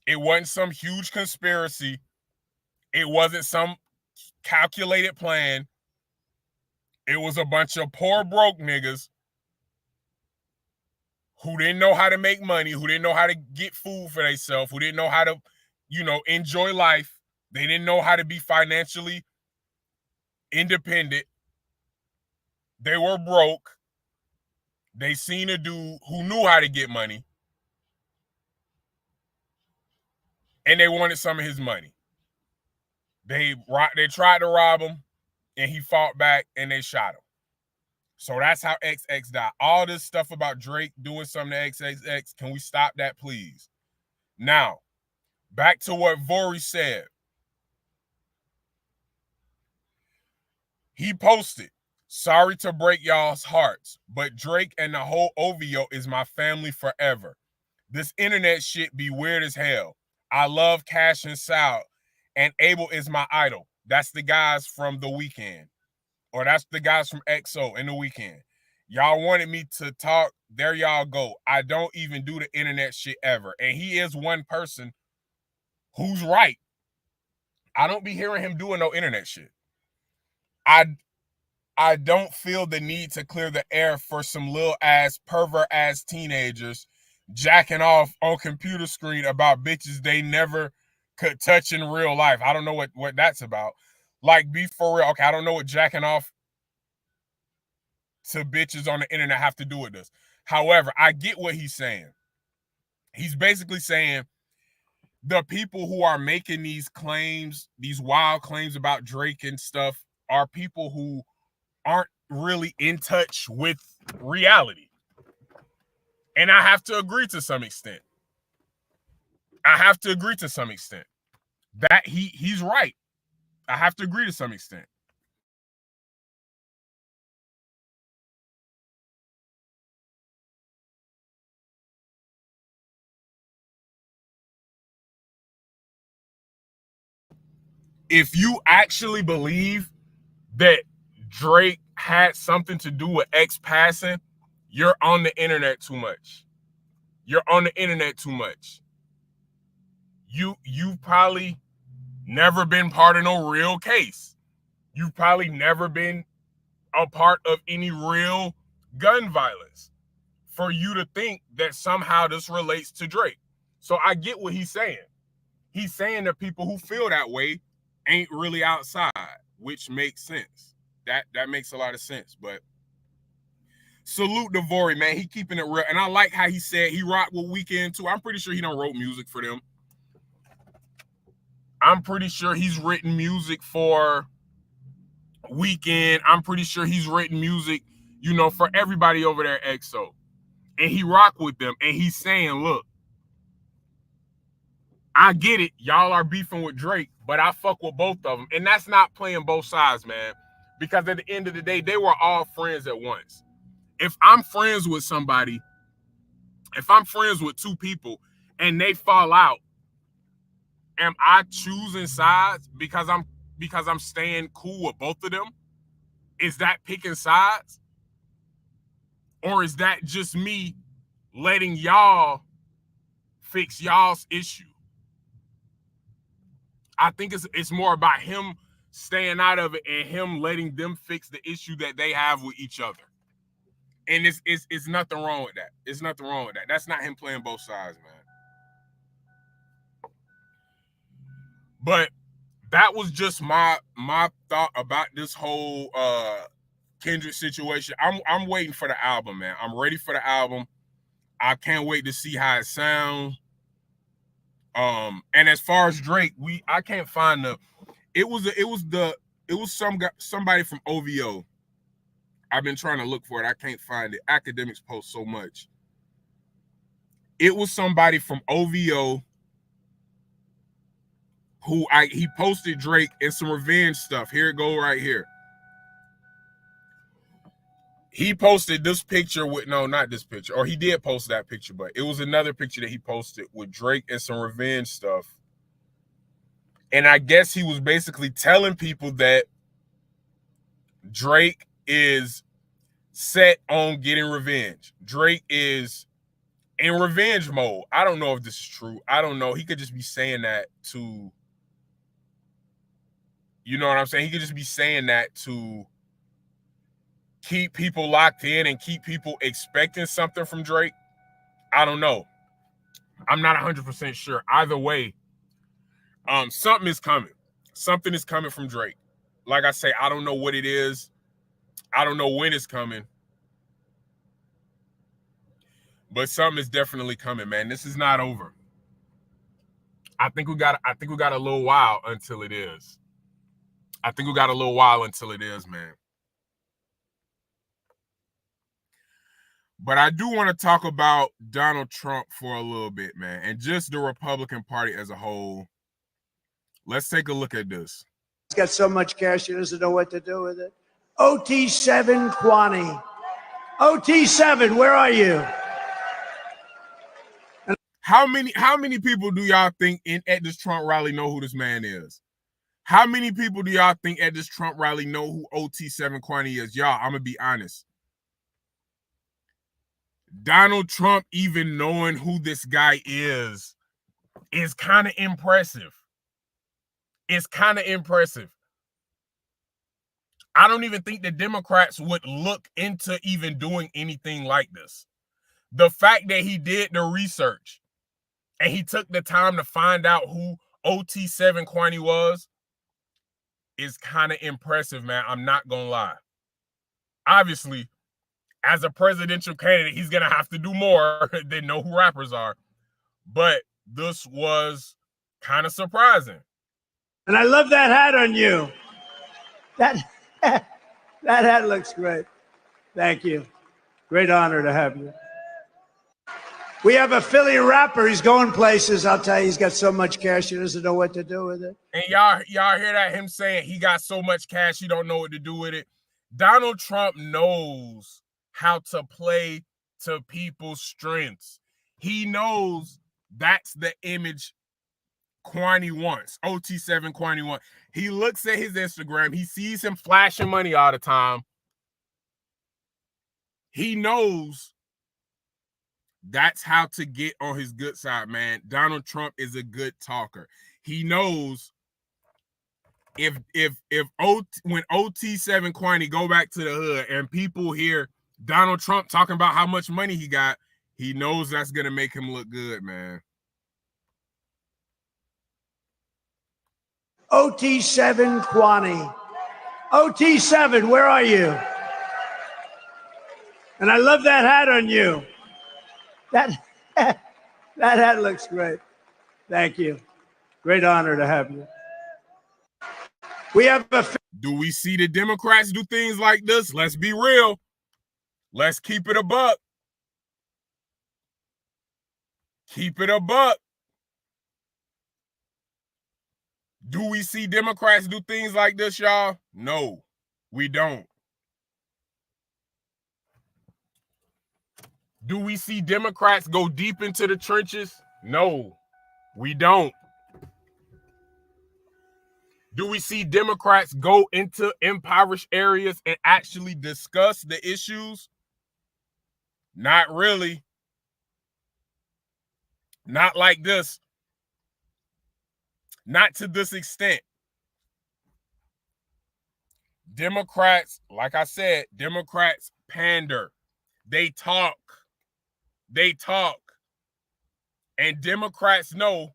It wasn't some huge conspiracy. It wasn't some calculated plan. It was a bunch of poor broke niggas who didn't know how to make money, who didn't know how to get food for themselves, who didn't know how to, enjoy life. They didn't know how to be financially independent. They were broke. They seen a dude who knew how to get money. And they wanted some of his money. They tried to rob him, and he fought back, and they shot him. So that's how XX died. All this stuff about Drake doing something to XXX, can we stop that, please? Now, back to what Vori said. He posted, "Sorry to break y'all's hearts, but Drake and the whole OVO is my family forever. This internet shit be weird as hell. I love Cash and Sal, and Abel is my idol." That's the guys from The Weeknd. Or that's the guys from XO in The Weeknd. Y'all wanted me to talk. There y'all go. I don't even do the internet shit ever. And he is one person who's right. I don't be hearing him doing no internet shit. I don't feel the need to clear the air for some little ass, pervert ass teenagers jacking off on computer screen about bitches they never could touch in real life. I don't know what that's about. Like, be for real. Okay, I don't know what jacking off to bitches on the internet have to do with this. However, I get what he's saying. He's basically saying the people who are making these claims, these wild claims about Drake and stuff, are people who aren't really in touch with reality. And I have to agree to some extent. That he's right. I have to agree to some extent. If you actually believe that Drake had something to do with X passing, you're on the internet too much. You've probably never been part of no real case. You've probably never been a part of any real gun violence for you to think that somehow this relates to Drake. So I get what he's saying. He's saying that people who feel that way ain't really outside, which makes sense. That makes a lot of sense. But salute to Vori, man. He keeping it real. And I like how he said he rocked with Weeknd too. I'm pretty sure he don't wrote music for them. I'm pretty sure he's written music for Weeknd. I'm pretty sure he's written music, for everybody over there at XO. And he rocked with them. And he's saying, look, I get it. Y'all are beefing with Drake, but I fuck with both of them. And that's not playing both sides, man. Because at the end of the day, they were all friends at once. If I'm friends with somebody, if I'm friends with two people and they fall out, am I choosing sides because I'm staying cool with both of them? Is that picking sides? Or is that just me letting y'all fix y'all's issue? I think it's more about him staying out of it and him letting them fix the issue that they have with each other. And it's nothing wrong with that. It's nothing wrong with that. That's not him playing both sides, man. But that was just my thought about this whole Kendrick situation. I'm waiting for the album, man. I'm ready for the album. I can't wait to see how it sounds. And as far as Drake, I can't find it was somebody from OVO. I've been trying to look for it. I can't find it. Academics post so much. It was somebody from OVO who he posted Drake and some revenge stuff. Here it go right here. He posted this picture with, no, not this picture, or he did post that picture, but it was another picture that he posted with Drake and some revenge stuff. And I guess he was basically telling people that Drake is set on getting revenge. Drake is in revenge mode. I don't know if this is true. I don't know. He could just be saying that to, you know what I'm saying? He could just be saying that to keep people locked in and keep people expecting something from Drake. I don't know. I'm not 100% sure. Either way, something is coming. Something is coming from Drake. Like I say, I don't know what it is. I don't know when it's coming. But something is definitely coming, man. This is not over. I think we got a little while until it is. Man. But I do want to talk about Donald Trump for a little bit, man, and just the Republican Party as a whole. Let's take a look at this. He's got so much cash he doesn't know what to do with it. OT7 Kwani. OT7, where are you? How many people do y'all think at this Trump rally know who this man is? How many people do y'all think at this Trump rally know who OT7 Kwani is? Y'all, I'm going to be honest. Donald Trump even knowing who this guy is kind of impressive. It's kind of impressive. I don't even think the Democrats would look into even doing anything like this. The fact that he did the research and he took the time to find out who OT7 Kwani was is kind of impressive, man. I'm not going to lie. Obviously, as a presidential candidate, he's going to have to do more than know who rappers are. But this was kind of surprising. And I love that hat on you. That hat looks great. Thank you. Great honor to have you. We have a Philly rapper. He's going places. I'll tell you, he's got so much cash, he doesn't know what to do with it. And y'all hear that? Him saying he got so much cash, he don't know what to do with it. Donald Trump knows how to play to people's strengths. He knows that's the image Kwani wants. OT7 Kwani wants. He looks at his Instagram. He sees him flashing money all the time. He knows that's how to get on his good side, man. Donald Trump is a good talker. He knows when OT7 Kwani go back to the hood and people hear Donald Trump talking about how much money he got, he knows that's gonna make him look good, man. OT7 Kwani. OT7, where are you? And I love that hat on you. That hat looks great. Thank you. Great honor to have you. We have a... Do we see the Democrats do things like this? Let's be real. Let's keep it a buck. Keep it a buck. Do we see Democrats do things like this, y'all? No, we don't. Do we see Democrats go deep into the trenches? No, we don't. Do we see Democrats go into impoverished areas and actually discuss the issues? Not really. Not like this. Not to this extent. Democrats, like I said, Democrats pander. They talk. They talk. And Democrats know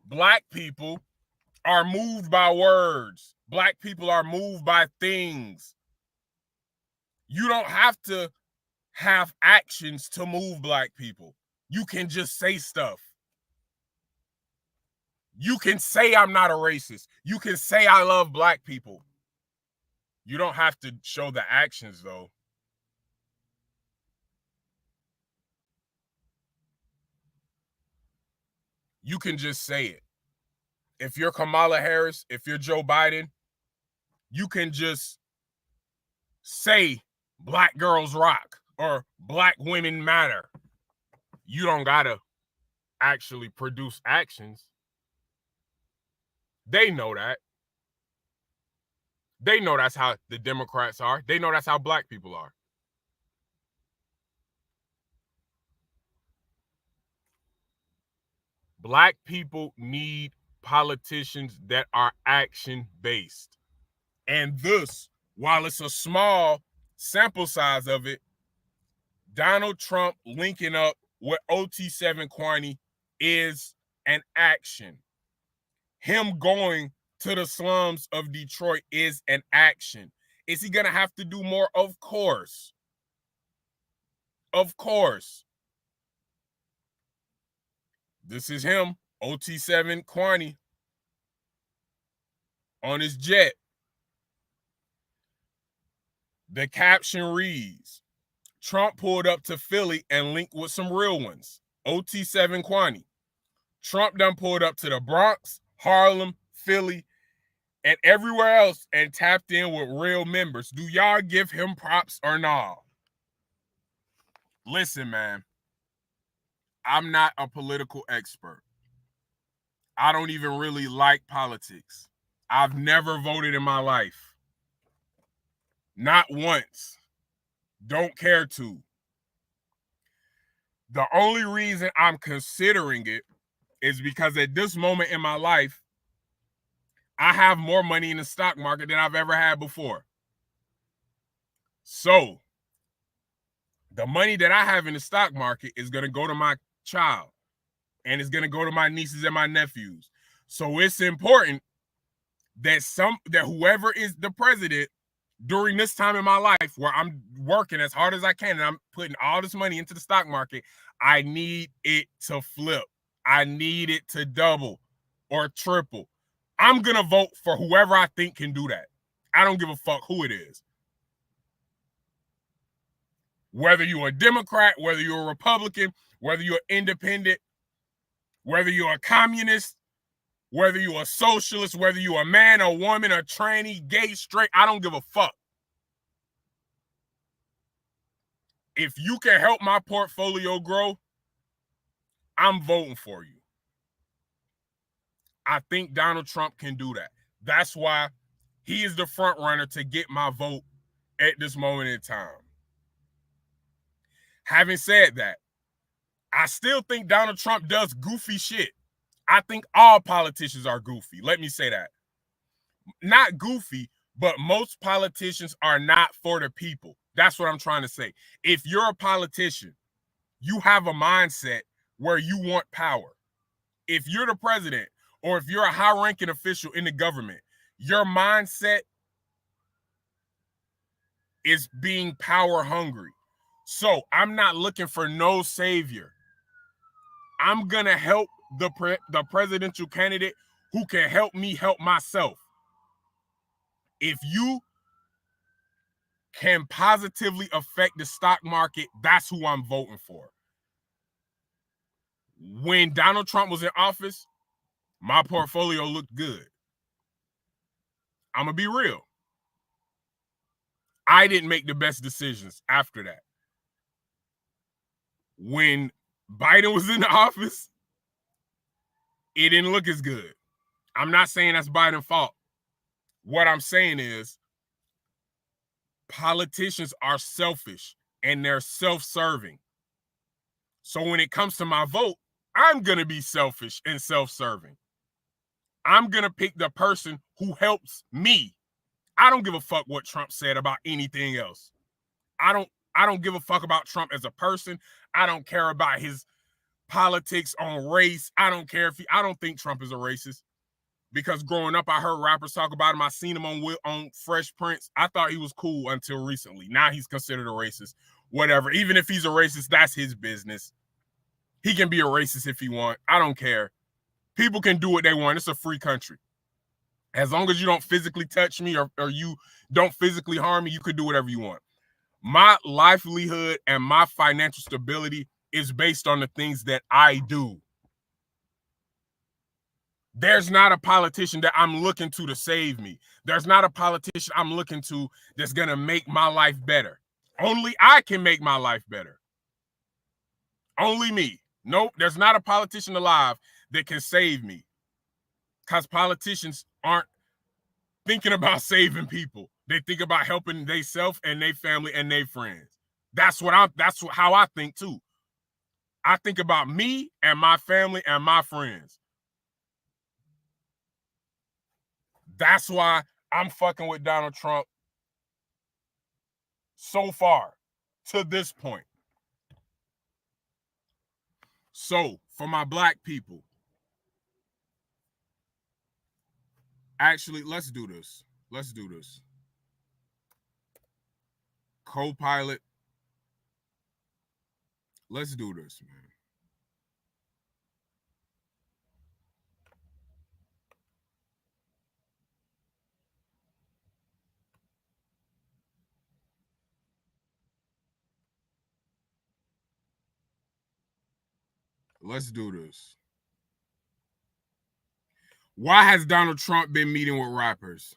black people are moved by words. Black people are moved by things. You don't have to have actions to move black people. You can just say stuff. You can say I'm not a racist. You can say I love black people. You don't have to show the actions, though. You can just say it. If you're Kamala Harris, if you're Joe Biden, you can just say black girls rock or black women matter. You don't gotta actually produce actions. They know that. They know that's how the Democrats are. They know that's how black people are. Black people need politicians that are action-based. And this, while it's a small sample size of it, Donald Trump linking up with OT7 Kwani is an action. Him going to the slums of Detroit is an action. Is he going to have to do more? Of course. Of course. This is him, OT7 Kwani, on his jet. The caption reads, Trump pulled up to Philly and linked with some real ones. OT7 Kwani. Trump done pulled up to the Bronx, Harlem, Philly, and everywhere else and tapped in with real members. Do y'all give him props or not? Listen, man. I'm not a political expert. I don't even really like politics. I've never voted in my life. Not once. Don't care to. The only reason I'm considering it is because at this moment in my life, I have more money in the stock market than I've ever had before. So, the money that I have in the stock market is going to go to my child, and it's going to go to my nieces and my nephews. So it's important that whoever is the president during this time in my life where I'm working as hard as I can and I'm putting all this money into the stock market, I need it to flip. I need it to double or triple. I'm going to vote for whoever I think can do that. I don't give a fuck who it is. Whether you're a Democrat, whether you're a Republican, whether you're independent, whether you're a communist, whether you're a socialist, whether you're a man, a woman, a tranny, gay, straight, I don't give a fuck. If you can help my portfolio grow, I'm voting for you. I think Donald Trump can do that. That's why he is the front runner to get my vote at this moment in time. Having said that, I still think Donald Trump does goofy shit. I think all politicians are goofy. Let me say that. Not goofy, but most politicians are not for the people. That's what I'm trying to say. If you're a politician, you have a mindset where you want power. If you're the president or if you're a high-ranking official in the government, your mindset is being power hungry. So I'm not looking for no savior. I'm going to help the presidential candidate who can help me help myself. If you can positively affect the stock market, that's who I'm voting for. When Donald Trump was in office, My portfolio looked good. I'm going to be real. I didn't make the best decisions after that. When Biden was in the office, it didn't look as good. I'm not saying that's Biden's fault. What I'm saying is politicians are selfish and they're self-serving. So when it comes to my vote, I'm going to be selfish and self-serving. I'm going to pick the person who helps me. I don't give a fuck what Trump said about anything else. I don't give a fuck about Trump as a person. I don't care about his politics on race. I don't care if I don't think Trump is a racist. Because growing up, I heard rappers talk about him. I seen him on Fresh Prince. I thought he was cool until recently. Now he's considered a racist. Whatever. Even if he's a racist, that's his business. He can be a racist if he wants. I don't care. People can do what they want. It's a free country. As long as you don't physically touch me or you don't physically harm me, you can do whatever you want. My livelihood and my financial stability is based on the things that I do. There's not a politician that I'm looking to save me. There's not a politician I'm looking to that's going to make my life better. Only I can make my life better. Only me. Nope, there's not a politician alive that can save me. Because politicians aren't thinking about saving people. They think about helping themselves and their family and their friends. That's how I think too. I think about me and my family and my friends. That's why I'm fucking with Donald Trump so far to this point. So, for my black people, actually, let's do this. Let's do this. Co-pilot, let's do this, man. Let's do this. Why has Donald Trump been meeting with rappers?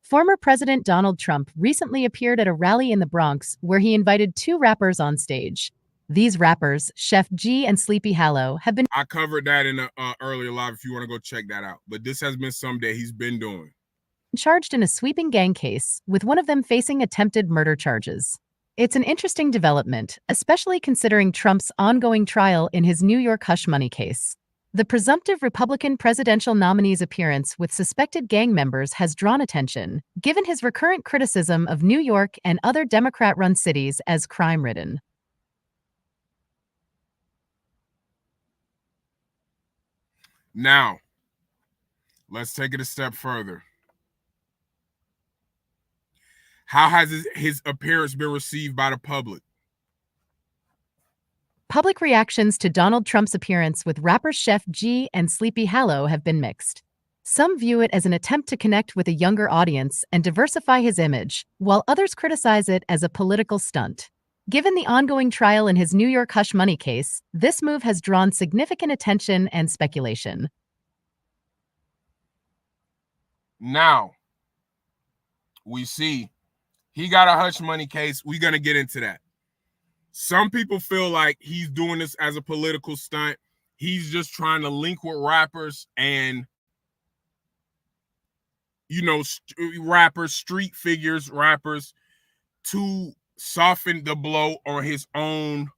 Former President Donald Trump recently appeared at a rally in the Bronx where he invited two rappers on stage. These rappers, Chef G and Sleepy Hallow, have been I covered that in an earlier live if you want to go check that out. But this has been something that he's been doing. charged in a sweeping gang case, with one of them facing attempted murder charges. It's an interesting development, especially considering Trump's ongoing trial in his New York hush money case. The presumptive Republican presidential nominee's appearance with suspected gang members has drawn attention, given his recurrent criticism of New York and other Democrat-run cities as crime-ridden. Now, let's take it a step further. How has his appearance been received by the public? Public reactions to Donald Trump's appearance with rapper Chef G and Sleepy Hallow have been mixed. Some view it as an attempt to connect with a younger audience and diversify his image, while others criticize it as a political stunt. Given the ongoing trial in his New York hush money case, this move has drawn significant attention and speculation. Now, we see he got a hush money case. We're going to get into that. Some people feel like he's doing this as a political stunt. He's just trying to link with rappers and, you know, rappers, street figures, rappers, to soften the blow on his own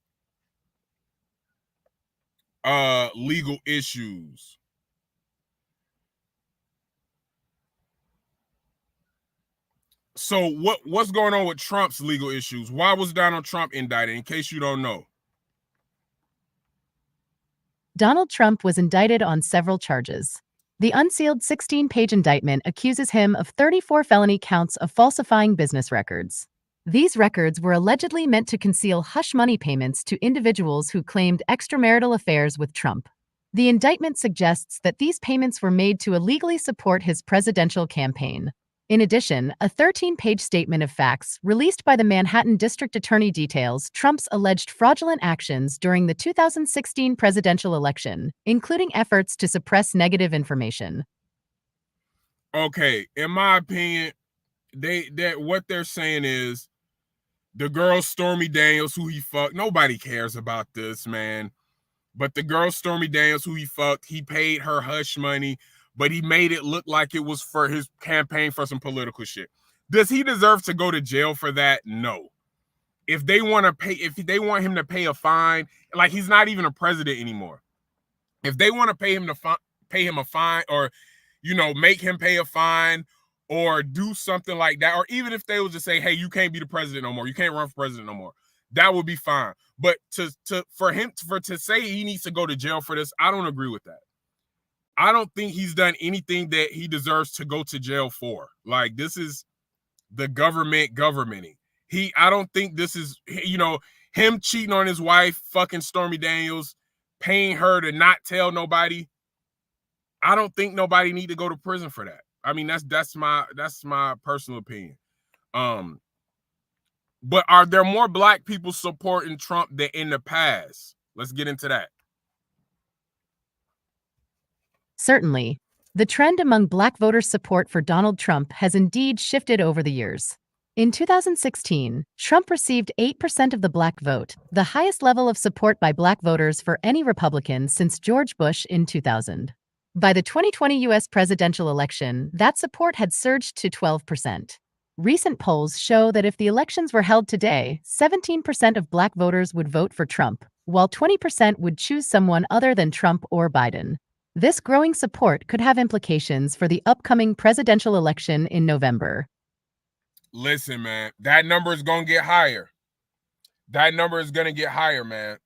legal issues. So what's going on with Trump's legal issues? Why was Donald Trump indicted, in case you don't know? Donald Trump was indicted on several charges. The unsealed 16-page indictment accuses him of 34 felony counts of falsifying business records. These records were allegedly meant to conceal hush money payments to individuals who claimed extramarital affairs with Trump. The indictment suggests that these payments were made to illegally support his presidential campaign. In addition, a 13-page statement of facts released by the Manhattan District Attorney details Trump's alleged fraudulent actions during the 2016 presidential election, including efforts to suppress negative information. Okay, in my opinion, what they're saying is the girl Stormy Daniels, who he fucked, nobody cares about this, man. But the girl Stormy Daniels, who he fucked, he paid her hush money, but he made it look like it was for his campaign for some political shit. Does he deserve to go to jail for that? No. If they want him to pay a fine, like he's not even a president anymore. If they want to pay him a fine, or make him pay a fine, or do something like that, or even if they would just say, hey, you can't be the president no more, you can't run for president no more, that would be fine. But to say he needs to go to jail for this, I don't agree with that. I don't think he's done anything that he deserves to go to jail for. Like, this is the governmenting. I don't think this is, him cheating on his wife, fucking Stormy Daniels, paying her to not tell nobody. I don't think nobody need to go to prison for that. I mean, that's my personal opinion. But are there more black people supporting Trump than in the past? Let's get into that. Certainly. The trend among black voters' support for Donald Trump has indeed shifted over the years. In 2016, Trump received 8% of the black vote, the highest level of support by black voters for any Republican since George Bush in 2000. By the 2020 U.S. presidential election, that support had surged to 12%. Recent polls show that if the elections were held today, 17% of black voters would vote for Trump, while 20% would choose someone other than Trump or Biden. This growing support could have implications for the upcoming presidential election in November. Listen, man, that number is going to get higher. That number is going to get higher, man.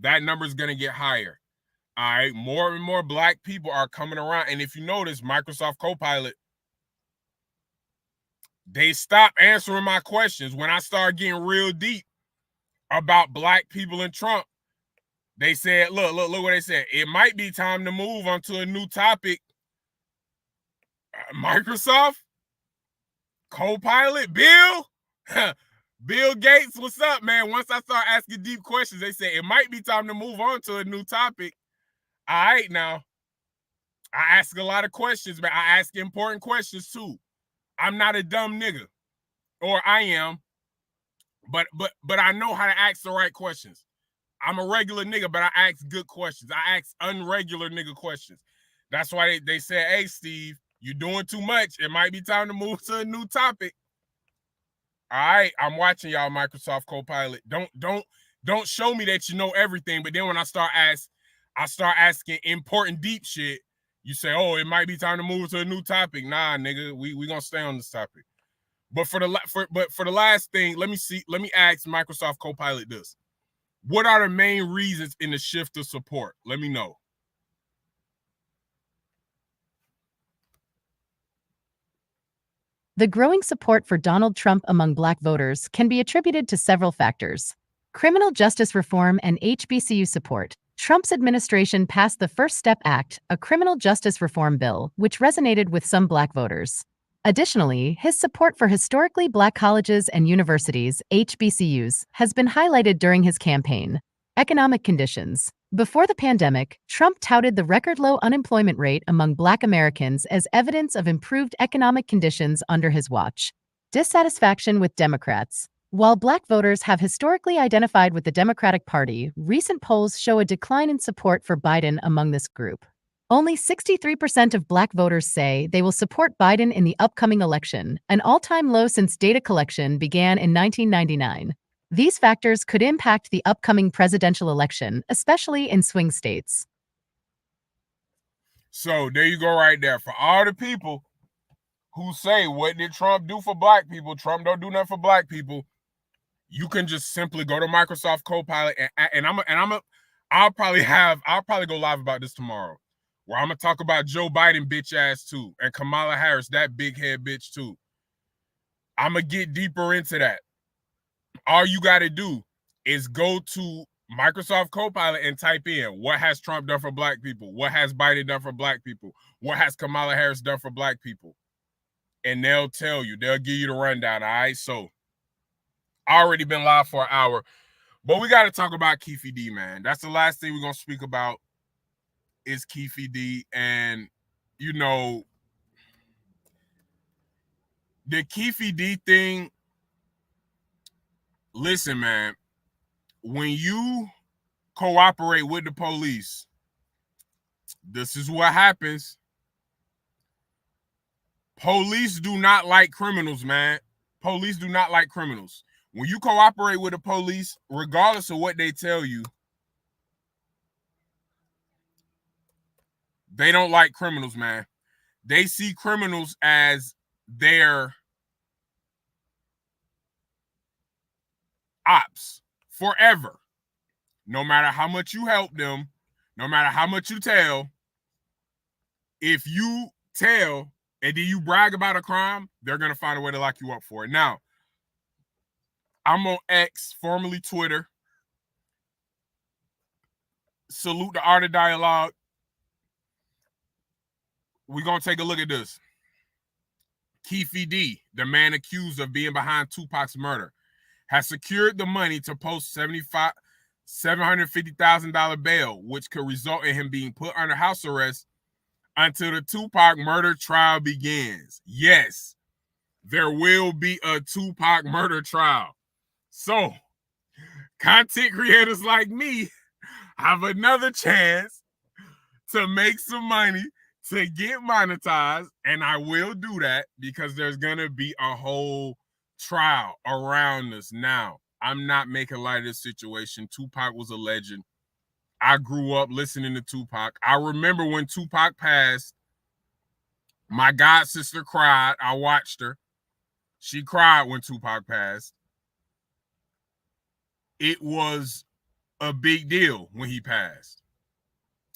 That number is going to get higher. All right, more and more black people are coming around. And if you notice, Microsoft Copilot, they stopped answering my questions when I started getting real deep about black people and Trump. They said, look what they said. It might be time to move on to a new topic. Microsoft, Copilot, Bill, Bill Gates, what's up, man? Once I start asking deep questions, they say it might be time to move on to a new topic. All right, now, I ask a lot of questions, man. I ask important questions too. I'm not a dumb nigga, or I am, but I know how to ask the right questions. I'm a regular nigga, but I ask good questions. I ask unregular nigga questions. That's why they said, hey, Steve, you're doing too much. It might be time to move to a new topic. All right, I'm watching y'all, Microsoft Copilot. Don't show me that you know everything, but then when I start asking important deep shit, you say, oh, it might be time to move to a new topic. Nah, nigga, we gonna stay on this topic. But for the last thing, let me ask Microsoft Copilot this. What are the main reasons in the shift of support? Let me know. The growing support for Donald Trump among black voters can be attributed to several factors. Criminal justice reform and HBCU support. Trump's administration passed the First Step Act, a criminal justice reform bill, which resonated with some black voters. Additionally, his support for historically black colleges and universities, HBCUs, has been highlighted during his campaign. Economic conditions. Before the pandemic, Trump touted the record-low unemployment rate among black Americans as evidence of improved economic conditions under his watch. Dissatisfaction with Democrats. While black voters have historically identified with the Democratic Party, recent polls show a decline in support for Biden among this group. Only 63% of black voters say they will support Biden in the upcoming election, an all-time low since data collection began in 1999. These factors could impact the upcoming presidential election, especially in swing states. So there you go right there. For all the people who say, what did Trump do for black people? Trump don't do nothing for black people. You can just simply go to Microsoft Copilot and I'll probably go live about this tomorrow, where I'm gonna talk about Joe Biden bitch ass too, and Kamala Harris, that big head bitch too. I'm gonna get deeper into that. All you got to do is go to Microsoft Copilot and type in, what has Trump done for black people? What has Biden done for black people? What has Kamala Harris done for black people? and they'll tell you. They'll give you the rundown, all right? So, I already been live for an hour, but we got to talk about Kefe D, man. That's the last thing we're going to speak about is Kefe D. And, you know, the Kefe D thing, listen, man, when you cooperate with the police, this is what happens. Police do not like criminals, man. Police do not like criminals. When you cooperate with the police, regardless of what they tell you, they don't like criminals, man. They see criminals as their ops forever. No matter how much you help them, no matter how much you tell, if you tell and then you brag about a crime, they're going to find a way to lock you up for it. Now, I'm on X, formerly Twitter. Salute the art of dialogue. We're going to take a look at this. Kefe D, the man accused of being behind Tupac's murder, has secured the money to post $750,000 bail, which could result in him being put under house arrest until the Tupac murder trial begins. Yes, there will be a Tupac murder trial. So, content creators like me have another chance to make some money, to get monetized, and I will do that because there's going to be a whole trial around this. Now, I'm not making light of this situation. Tupac was a legend. I grew up listening to Tupac. I remember when Tupac passed, my god sister cried. I watched her. She cried when Tupac passed. It was a big deal when he passed.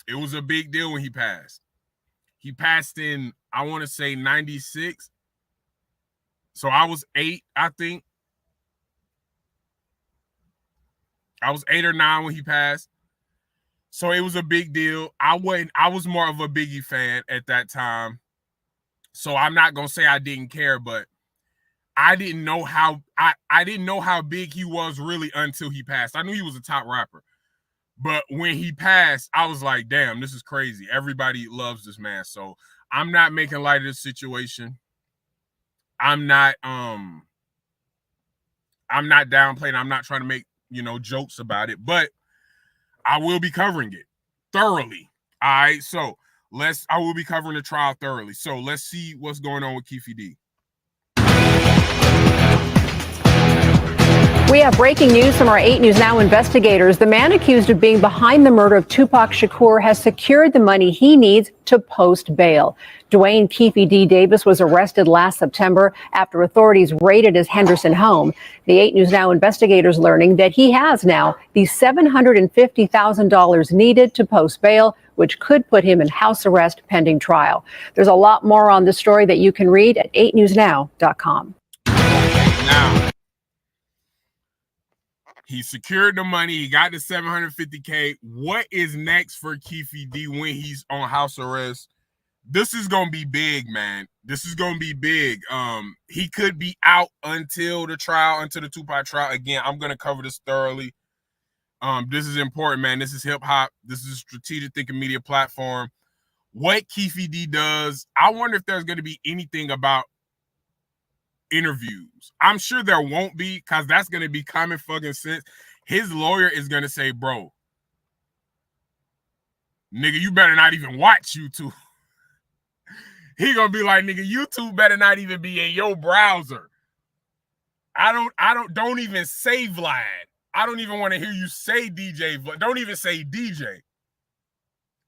It was a big deal when he passed. He passed in, I want to say, 96. So I was 8, I think. I was 8 or 9 when he passed. So it was a big deal. I was more of a Biggie fan at that time. So I'm not gonna say I didn't care, but I didn't know how I didn't know how big he was really until he passed. I knew he was a top rapper. But when he passed, I was like, damn, this is crazy. Everybody loves this man. So I'm not making light of this situation. I'm not downplaying. I'm not trying to make, jokes about it, but I will be covering it thoroughly. All right. So I will be covering the trial thoroughly. So let's see what's going on with Kefe D. We have breaking news from our 8 News Now investigators. The man accused of being behind the murder of Tupac Shakur has secured the money he needs to post bail. Dwayne Kefe D. Davis was arrested last September after authorities raided his Henderson home. The 8 News Now investigators learning that he has now the $750,000 needed to post bail, which could put him in house arrest pending trial. There's a lot more on this story that you can read at 8newsnow.com. Now, he secured the money. He got the $750K. What is next for Kefe D when he's on house arrest? This is going to be big, man. This is going to be big. He could be out until the trial, until the Tupac trial. Again, I'm going to cover this thoroughly. This is important, man. This is hip hop. This is a strategic thinking media platform. What Kefe D does, I wonder if there's going to be anything about interviews. I'm sure there won't be, because that's going to be common fucking sense. His lawyer is going to say, bro, nigga, you better not even watch YouTube. He going to be like, nigga, YouTube better not even be in your browser. Don't even say Vlad. I don't even want to hear you say DJ Vlad. Don't even say DJ.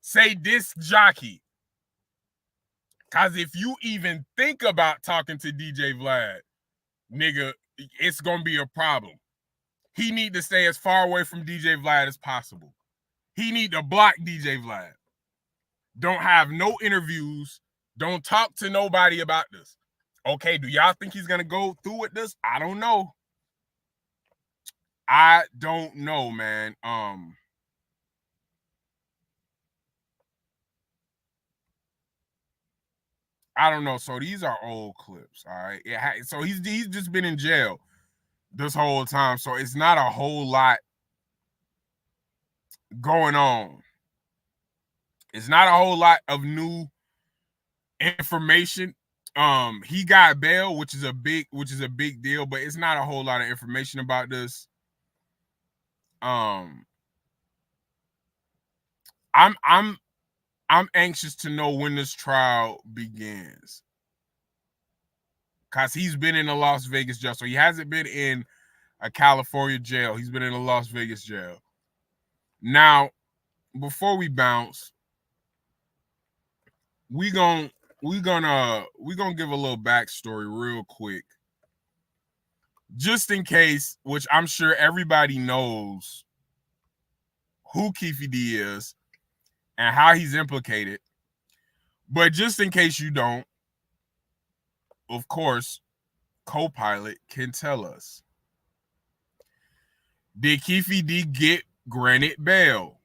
Say disc jockey. Because if you even think about talking to DJ Vlad, nigga, it's going to be a problem. He need to stay as far away from DJ Vlad as possible. He need to block DJ Vlad. Don't have no interviews. Don't talk to nobody about this. Okay, do y'all think he's going to go through with this? I don't know. I don't know, man. I don't know. So these are old clips. All right. So he's just been in jail this whole time. So it's not a whole lot going on. It's not a whole lot of new information. He got bail, which is a big deal, but it's not a whole lot of information about this. I'm anxious to know when this trial begins, because he's been in a Las Vegas jail. So he hasn't been in a California jail. He's been in a Las Vegas jail. Now, before we bounce, we gonna give a little backstory real quick, just in case, which I'm sure everybody knows who Kefe D is and how he's implicated. But just in case you don't, of course, Copilot can tell us. Did Kefe D get granted bail?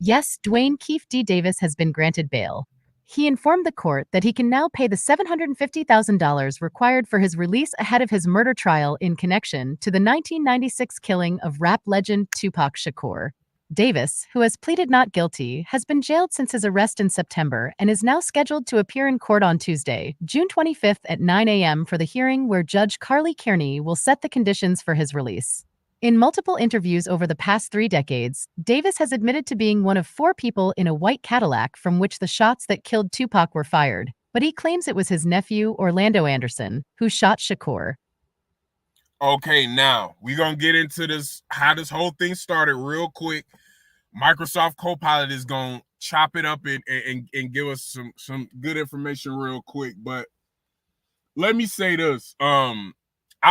Yes, Dwayne Keefe D. Davis has been granted bail. He informed the court that he can now pay the $750,000 required for his release ahead of his murder trial in connection to the 1996 killing of rap legend Tupac Shakur. Davis, who has pleaded not guilty, has been jailed since his arrest in September and is now scheduled to appear in court on Tuesday, June 25th at 9 a.m. for the hearing where Judge Carly Kearney will set the conditions for his release. In multiple interviews over the past 3 decades, Davis has admitted to being one of 4 people in a white Cadillac from which the shots that killed Tupac were fired, but he claims it was his nephew, Orlando Anderson, who shot Shakur. Okay, now we're going to get into this, how this whole thing started real quick. Microsoft Copilot is going to chop it up and give us some good information real quick. But let me say this. I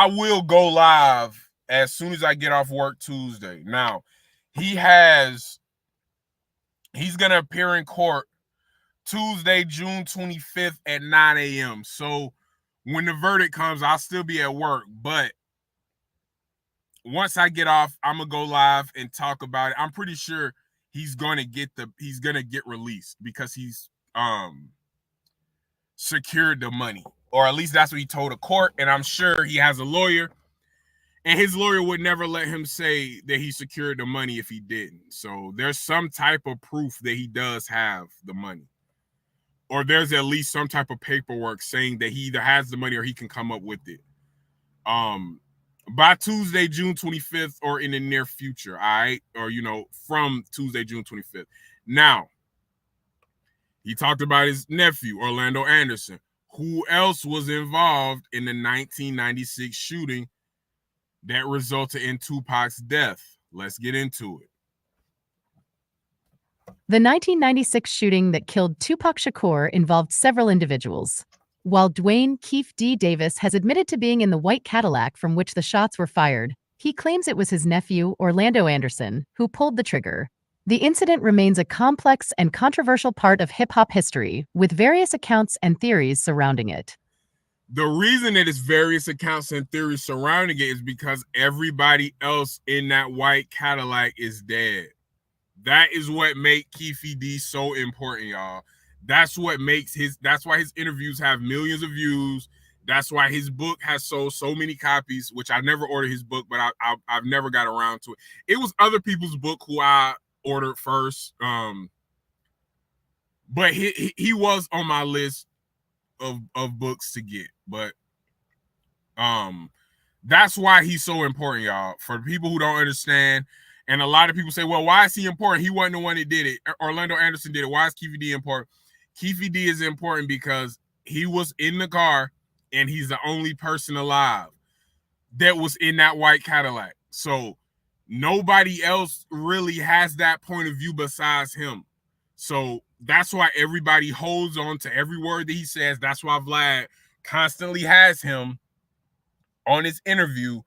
will go live as soon as I get off work Tuesday. Now, he's going to appear in court Tuesday, June 25th at 9 a.m. So when the verdict comes, I'll still be at work. But once I get off, I'm going to go live and talk about it. I'm pretty sure he's going to get released because he's secured the money. Or at least that's what he told the court. And I'm sure he has a lawyer. And his lawyer would never let him say that he secured the money if he didn't. So there's some type of proof that he does have the money. Or there's at least some type of paperwork saying that he either has the money or he can come up with it. By Tuesday, June 25th, or in the near future, all right? Or, from Tuesday, June 25th. Now, he talked about his nephew, Orlando Anderson. Who else was involved in the 1996 shooting that resulted in Tupac's death? Let's get into it. The 1996 shooting that killed Tupac Shakur involved several individuals. While Dwayne Keefe D. Davis has admitted to being in the white Cadillac from which the shots were fired, he claims it was his nephew, Orlando Anderson, who pulled the trigger. The incident remains a complex and controversial part of hip-hop history, with various accounts and theories surrounding it. The reason that it's various accounts and theories surrounding it is because everybody else in that white Cadillac is dead. That is what makes Kefe D so important, y'all. That's why his interviews have millions of views. That's why his book has sold so many copies, which I never ordered his book, but I've never got around to it. It was other people's book who I ordered first. But he was on my list of books to get. But that's why he's so important, y'all. For people who don't understand, and a lot of people say, well, why is he important? He wasn't the one that did it. Orlando Anderson did it. Why is Kefe D important? Kefe D is important because he was in the car and he's the only person alive that was in that white Cadillac. So nobody else really has that point of view besides him. So that's why everybody holds on to every word that he says. That's why Vlad constantly has him on his interview.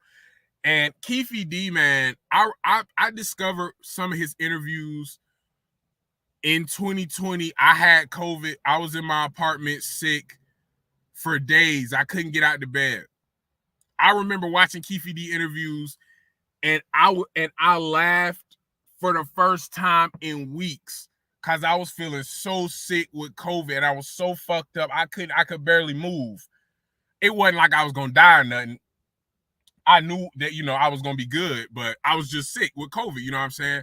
And Kefe D, man, I discovered some of his interviews in 2020. I had COVID. I was in my apartment sick for days. I couldn't get out of bed. I remember watching Kefe D interviews, and I laughed for the first time in weeks because I was feeling so sick with COVID and I was so fucked up. I could barely move. It wasn't like I was gonna die or nothing. I knew that, I was gonna be good, but I was just sick with COVID, you know what I'm saying?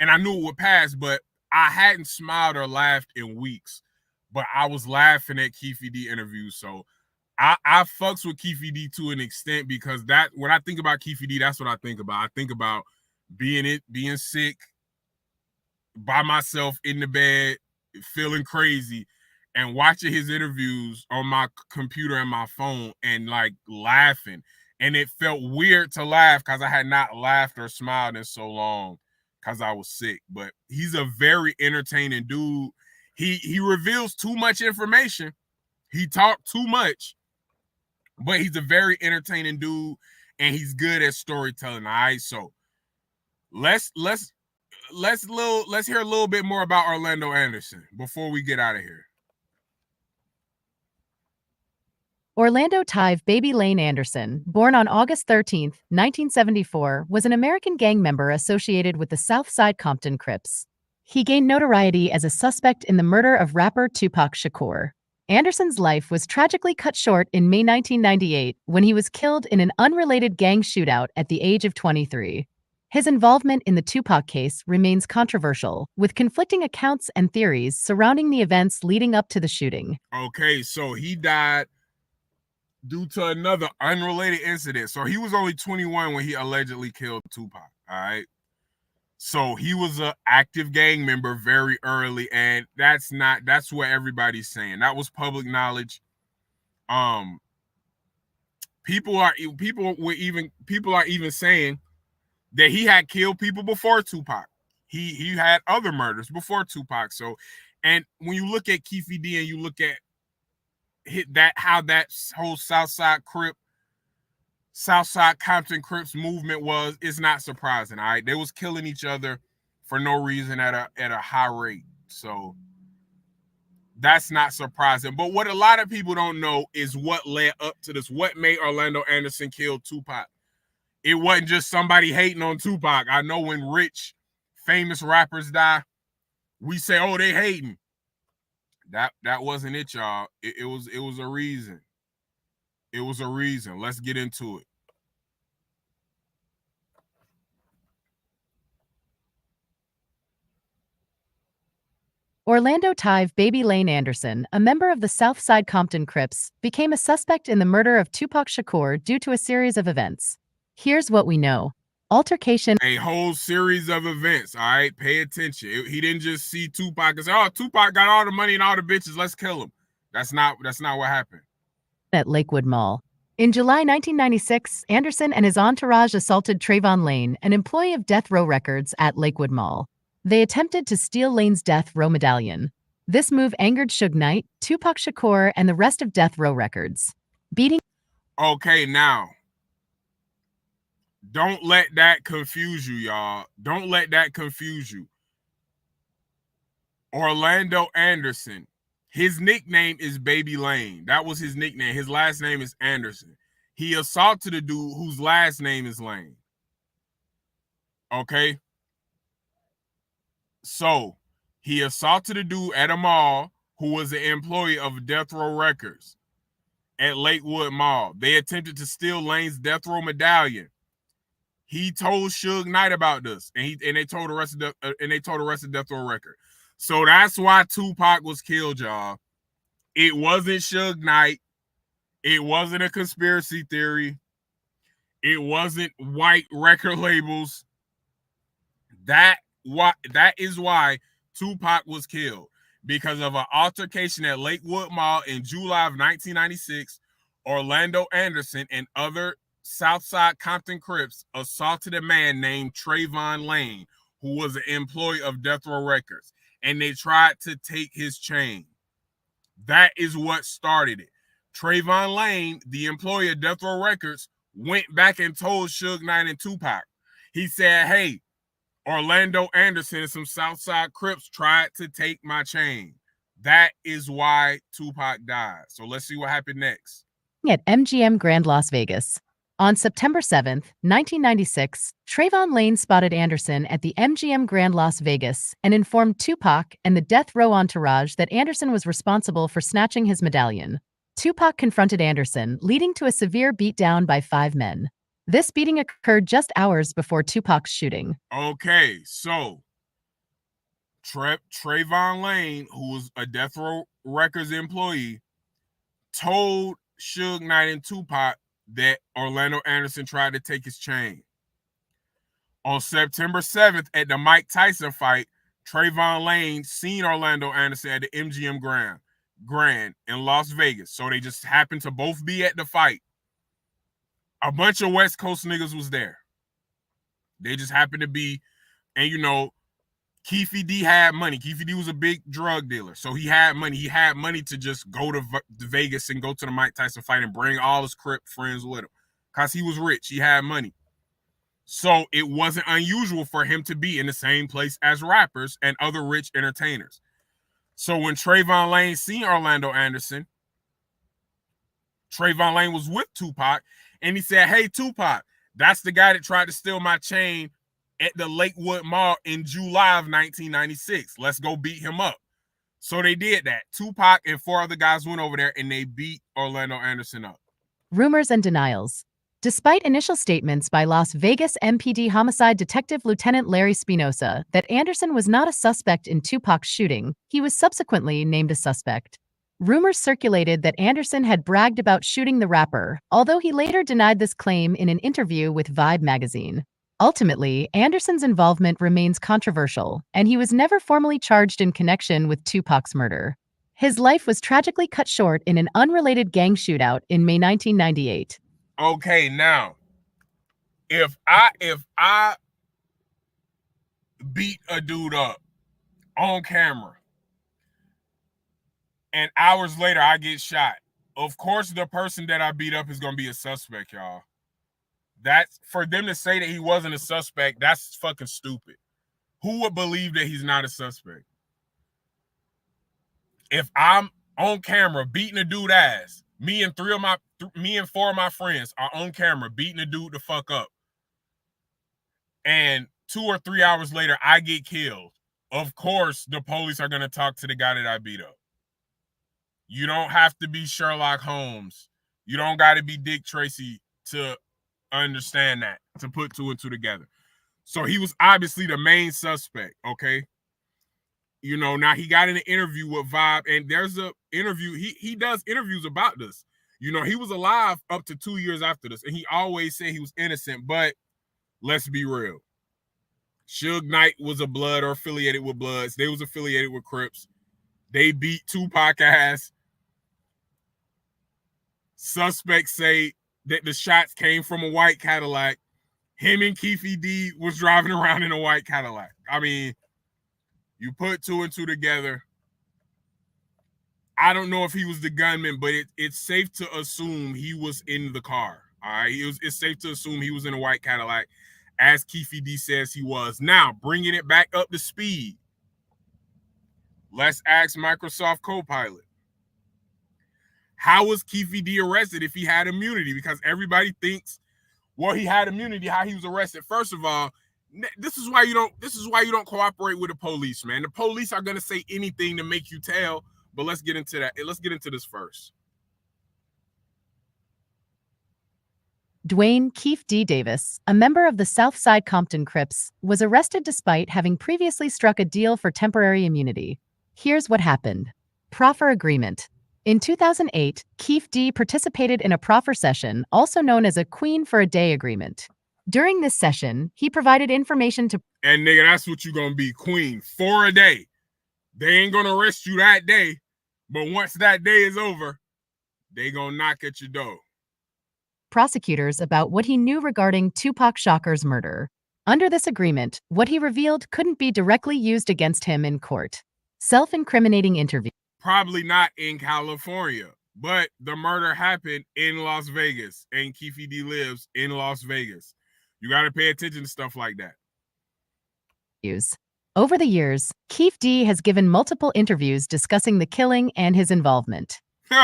And I knew it would pass, but I hadn't smiled or laughed in weeks. But I was laughing at Kefe D interviews. So I fucks with Kefe D to an extent, because that, when I think about Kefe D, that's what I think about. I think about being sick by myself in the bed, feeling crazy, and watching his interviews on my computer and my phone and like laughing. And it felt weird to laugh because I had not laughed or smiled in so long because I was sick. But he's a very entertaining dude. He reveals too much information. He talked too much, but he's a very entertaining dude, and he's good at storytelling. All right, so let's hear a little bit more about Orlando Anderson before we get out of here. Orlando Tive Baby Lane Anderson, born on August 13, 1974, was an American gang member associated with the Southside Compton Crips. He gained notoriety as a suspect in the murder of rapper Tupac Shakur. Anderson's life was tragically cut short in May 1998 when he was killed in an unrelated gang shootout at the age of 23. His involvement in the Tupac case remains controversial, with conflicting accounts and theories surrounding the events leading up to the shooting. Okay, so he died due to another unrelated incident. So he was only 21 when he allegedly killed Tupac, all right? So he was an active gang member very early, and that's what everybody's saying. That was public knowledge. People are even saying that he had killed people before Tupac. He had other murders before Tupac. So, and when you look at Kefe D and you look at how that whole Southside Compton Crips movement was, it's not surprising. All right, they was killing each other for no reason at a high rate. So that's not surprising. But what a lot of people don't know is what led up to this. What made Orlando Anderson kill Tupac? It wasn't just somebody hating on Tupac. I know when rich, famous rappers die, we say, "Oh, they hating." That wasn't it, y'all. It was a reason. It was a reason. Let's get into it. Orlando Tive Baby Lane Anderson, a member of the Southside Compton Crips, became a suspect in the murder of Tupac Shakur due to a series of events. Here's what we know. Altercation. A whole series of events, all right? Pay attention. He didn't just see Tupac and say, "Oh, Tupac got all the money and all the bitches, let's kill him." That's not what happened. At Lakewood Mall. In July 1996, Anderson and his entourage assaulted Trayvon Lane, an employee of Death Row Records, at Lakewood Mall. They attempted to steal Lane's Death Row medallion. This move angered Suge Knight, Tupac Shakur, and the rest of Death Row Records. Okay, now, don't let that confuse you, y'all. Don't let that confuse you. Orlando Anderson, his nickname is Baby Lane. That was his nickname. His last name is Anderson. He assaulted a dude whose last name is Lane. Okay? So, he assaulted a dude at a mall who was an employee of Death Row Records at Lakewood Mall. They attempted to steal Lane's Death Row medallion. He told Suge Knight about this, and they told the rest of Death Row Record. So that's why Tupac was killed, y'all. It wasn't Suge Knight. It wasn't a conspiracy theory. It wasn't white record labels. That is why Tupac was killed, because of an altercation at Lakewood Mall in July of 1996. Orlando Anderson and other Southside Compton Crips assaulted a man named Trayvon Lane, who was an employee of Death Row Records, and they tried to take his chain. That is what started it. Trayvon Lane, the employee of Death Row Records, went back and told Suge Knight and Tupac. He said, "Hey, Orlando Anderson and some Southside Crips tried to take my chain." That is why Tupac died. So let's see what happened next. At MGM Grand Las Vegas. On September 7, 1996, Trayvon Lane spotted Anderson at the MGM Grand Las Vegas and informed Tupac and the death row entourage that Anderson was responsible for snatching his medallion. Tupac confronted Anderson, leading to a severe beatdown by 5 men. This beating occurred just hours before Tupac's shooting. Okay, so Trayvon Lane, who was a Death Row Records employee, told Suge Knight and Tupac that Orlando Anderson tried to take his chain. On September 7th, at the Mike Tyson fight, Trayvon Lane seen Orlando Anderson at the MGM Grand in Las Vegas. So they just happened to both be at the fight. A bunch of West Coast niggas was there. They just happened to be, and you know, Kefe D had money. Kefe D was a big drug dealer, so he had money. He had money to just go to Vegas and go to the Mike Tyson fight and bring all his Crip friends with him, because he was rich. He had money. So it wasn't unusual for him to be in the same place as rappers and other rich entertainers. So when Trayvon Lane seen Orlando Anderson, Trayvon Lane was with Tupac, and he said, "Hey, Tupac, that's the guy that tried to steal my chain at the Lakewood Mall in July of 1996. Let's go beat him up." So they did that. Tupac and 4 other guys went over there and they beat Orlando Anderson up. Rumors and denials. Despite initial statements by Las Vegas MPD homicide detective Lieutenant Larry Spinoza that Anderson was not a suspect in Tupac's shooting, he was subsequently named a suspect. Rumors circulated that Anderson had bragged about shooting the rapper, although he later denied this claim in an interview with Vibe magazine. Ultimately, Anderson's involvement remains controversial, and he was never formally charged in connection with Tupac's murder. His life was tragically cut short in an unrelated gang shootout in May 1998. Okay, now, if I beat a dude up on camera and hours later I get shot, of course the person that I beat up is going to be a suspect, y'all. That's, for them to say that he wasn't a suspect, that's fucking stupid. Who would believe that he's not a suspect? If I'm on camera beating a dude ass, me and 4 of my friends are on camera beating a dude the fuck up, and 2 or 3 hours later I get killed, of course the police are going to talk to the guy that I beat up. You don't have to be Sherlock Holmes. You don't got to be Dick Tracy to understand that, to put 2 and 2 together. So he was obviously the main suspect, okay? You know, now he got in an interview with Vibe, and there's a interview, he does interviews about this. You know, he was alive up to 2 years after this, and he always said he was innocent, but let's be real. Suge Knight was a Blood or affiliated with Bloods. They was affiliated with Crips. They beat Tupac ass. Suspects say that the shots came from a white Cadillac. Him and Kefe D was driving around in a white Cadillac. I mean, you put 2 and 2 together. I don't know if he was the gunman, but it's safe to assume he was in the car. All right, it's safe to assume he was in a white Cadillac, as Kefe D says he was. Now, bringing it back up to speed, let's ask Microsoft Copilot. How was Kefe D arrested if he had immunity? Because everybody thinks, well, he had immunity, how he was arrested. First of all, this is why you don't cooperate with the police, man. The police are gonna say anything to make you tell, but let's get into that. Let's get into this first. Dwayne Kefe D. Davis, a member of the Southside Compton Crips, was arrested despite having previously struck a deal for temporary immunity. Here's what happened. Proffer agreement. In 2008, Kefe D participated in a proffer session, also known as a Queen for a Day agreement. During this session, he provided information to... And nigga, that's what you're gonna be, Queen for a day. They ain't gonna arrest you that day, but once that day is over, they gonna knock at your door. Prosecutors about what he knew regarding Tupac Shakur's murder. Under this agreement, what he revealed couldn't be directly used against him in court. Self-incriminating interview. Probably not in California, but the murder happened in Las Vegas, and Kefe D lives in Las Vegas. You got to pay attention to stuff like that. Over the years, Kefe D has given multiple interviews discussing the killing and his involvement.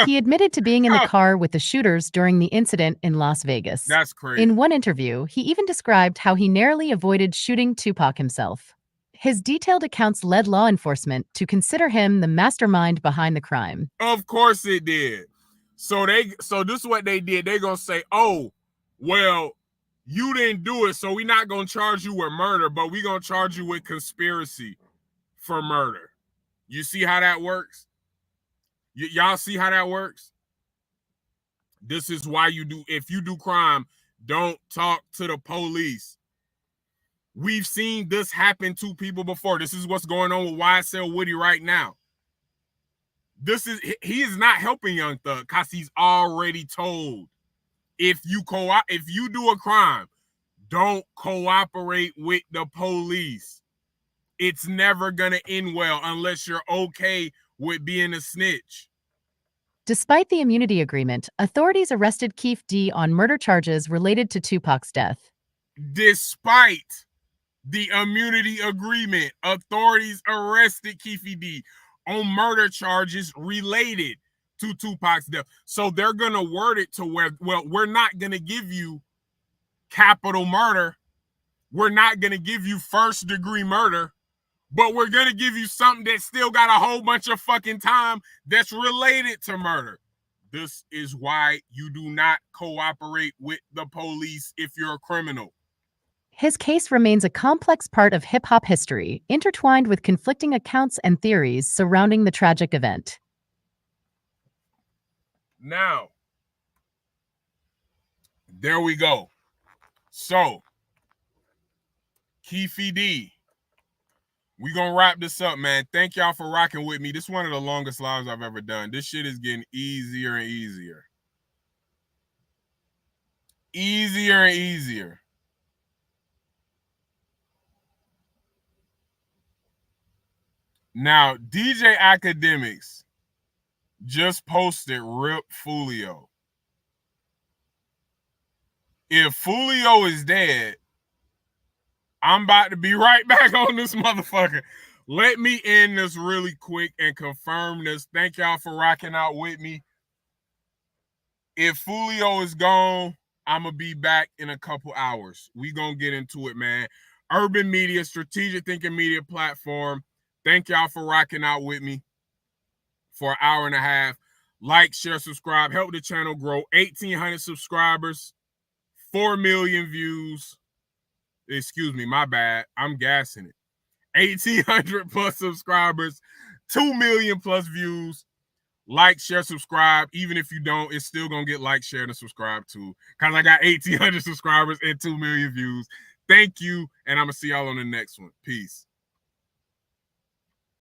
He admitted to being in the car with the shooters during the incident in Las Vegas. That's crazy. In one interview, he even described how he narrowly avoided shooting Tupac himself. His detailed accounts led law enforcement to consider him the mastermind behind the crime. Of course it did. So this is what they did. They're gonna say, oh, well, you didn't do it, so we're not gonna charge you with murder, but we're gonna charge you with conspiracy for murder. You see how that works? Y'all see how that works? This is why if you do crime, don't talk to the police. We've seen this happen to people before. This is what's going on with YSL Woody right now. He is not helping Young Thug because he's already told, if you do a crime, don't cooperate with the police. It's never gonna end well unless you're okay with being a snitch. Despite the immunity agreement, authorities arrested Kefe D on murder charges related to Tupac's death. Despite the immunity agreement, authorities arrested Kefe D on murder charges related to Tupac's death. So they're going to word it to where, well, we're not going to give you capital murder. We're not going to give you first degree murder, but we're going to give you something that still got a whole bunch of fucking time that's related to murder. This is why you do not cooperate with the police if you're a criminal. His case remains a complex part of hip-hop history, intertwined with conflicting accounts and theories surrounding the tragic event. Now, there we go. So, Kefe D, we gonna wrap this up, man. Thank y'all for rocking with me. This is one of the longest lives I've ever done. This shit is getting easier and easier. Easier and easier. Now, DJ Academics just posted Rip Fulio. If Fulio is dead, I'm about to be right back on this motherfucker. Let me end this really quick and confirm this. Thank y'all for rocking out with me. If Fulio is gone, I'm going to be back in a couple hours. We going to get into it, man. Urban Media, Strategic Thinking Media Platform. Thank y'all for rocking out with me for an hour and a half. Like, share, subscribe. Help the channel grow. 1,800 subscribers. 4 million views. Excuse me, my bad. I'm gassing it. 1,800 plus subscribers. 2 million plus views. Like, share, subscribe. Even if you don't, it's still going to get like, share, and subscribe too. Because I got 1,800 subscribers and 2 million views. Thank you. And I'm going to see y'all on the next one. Peace.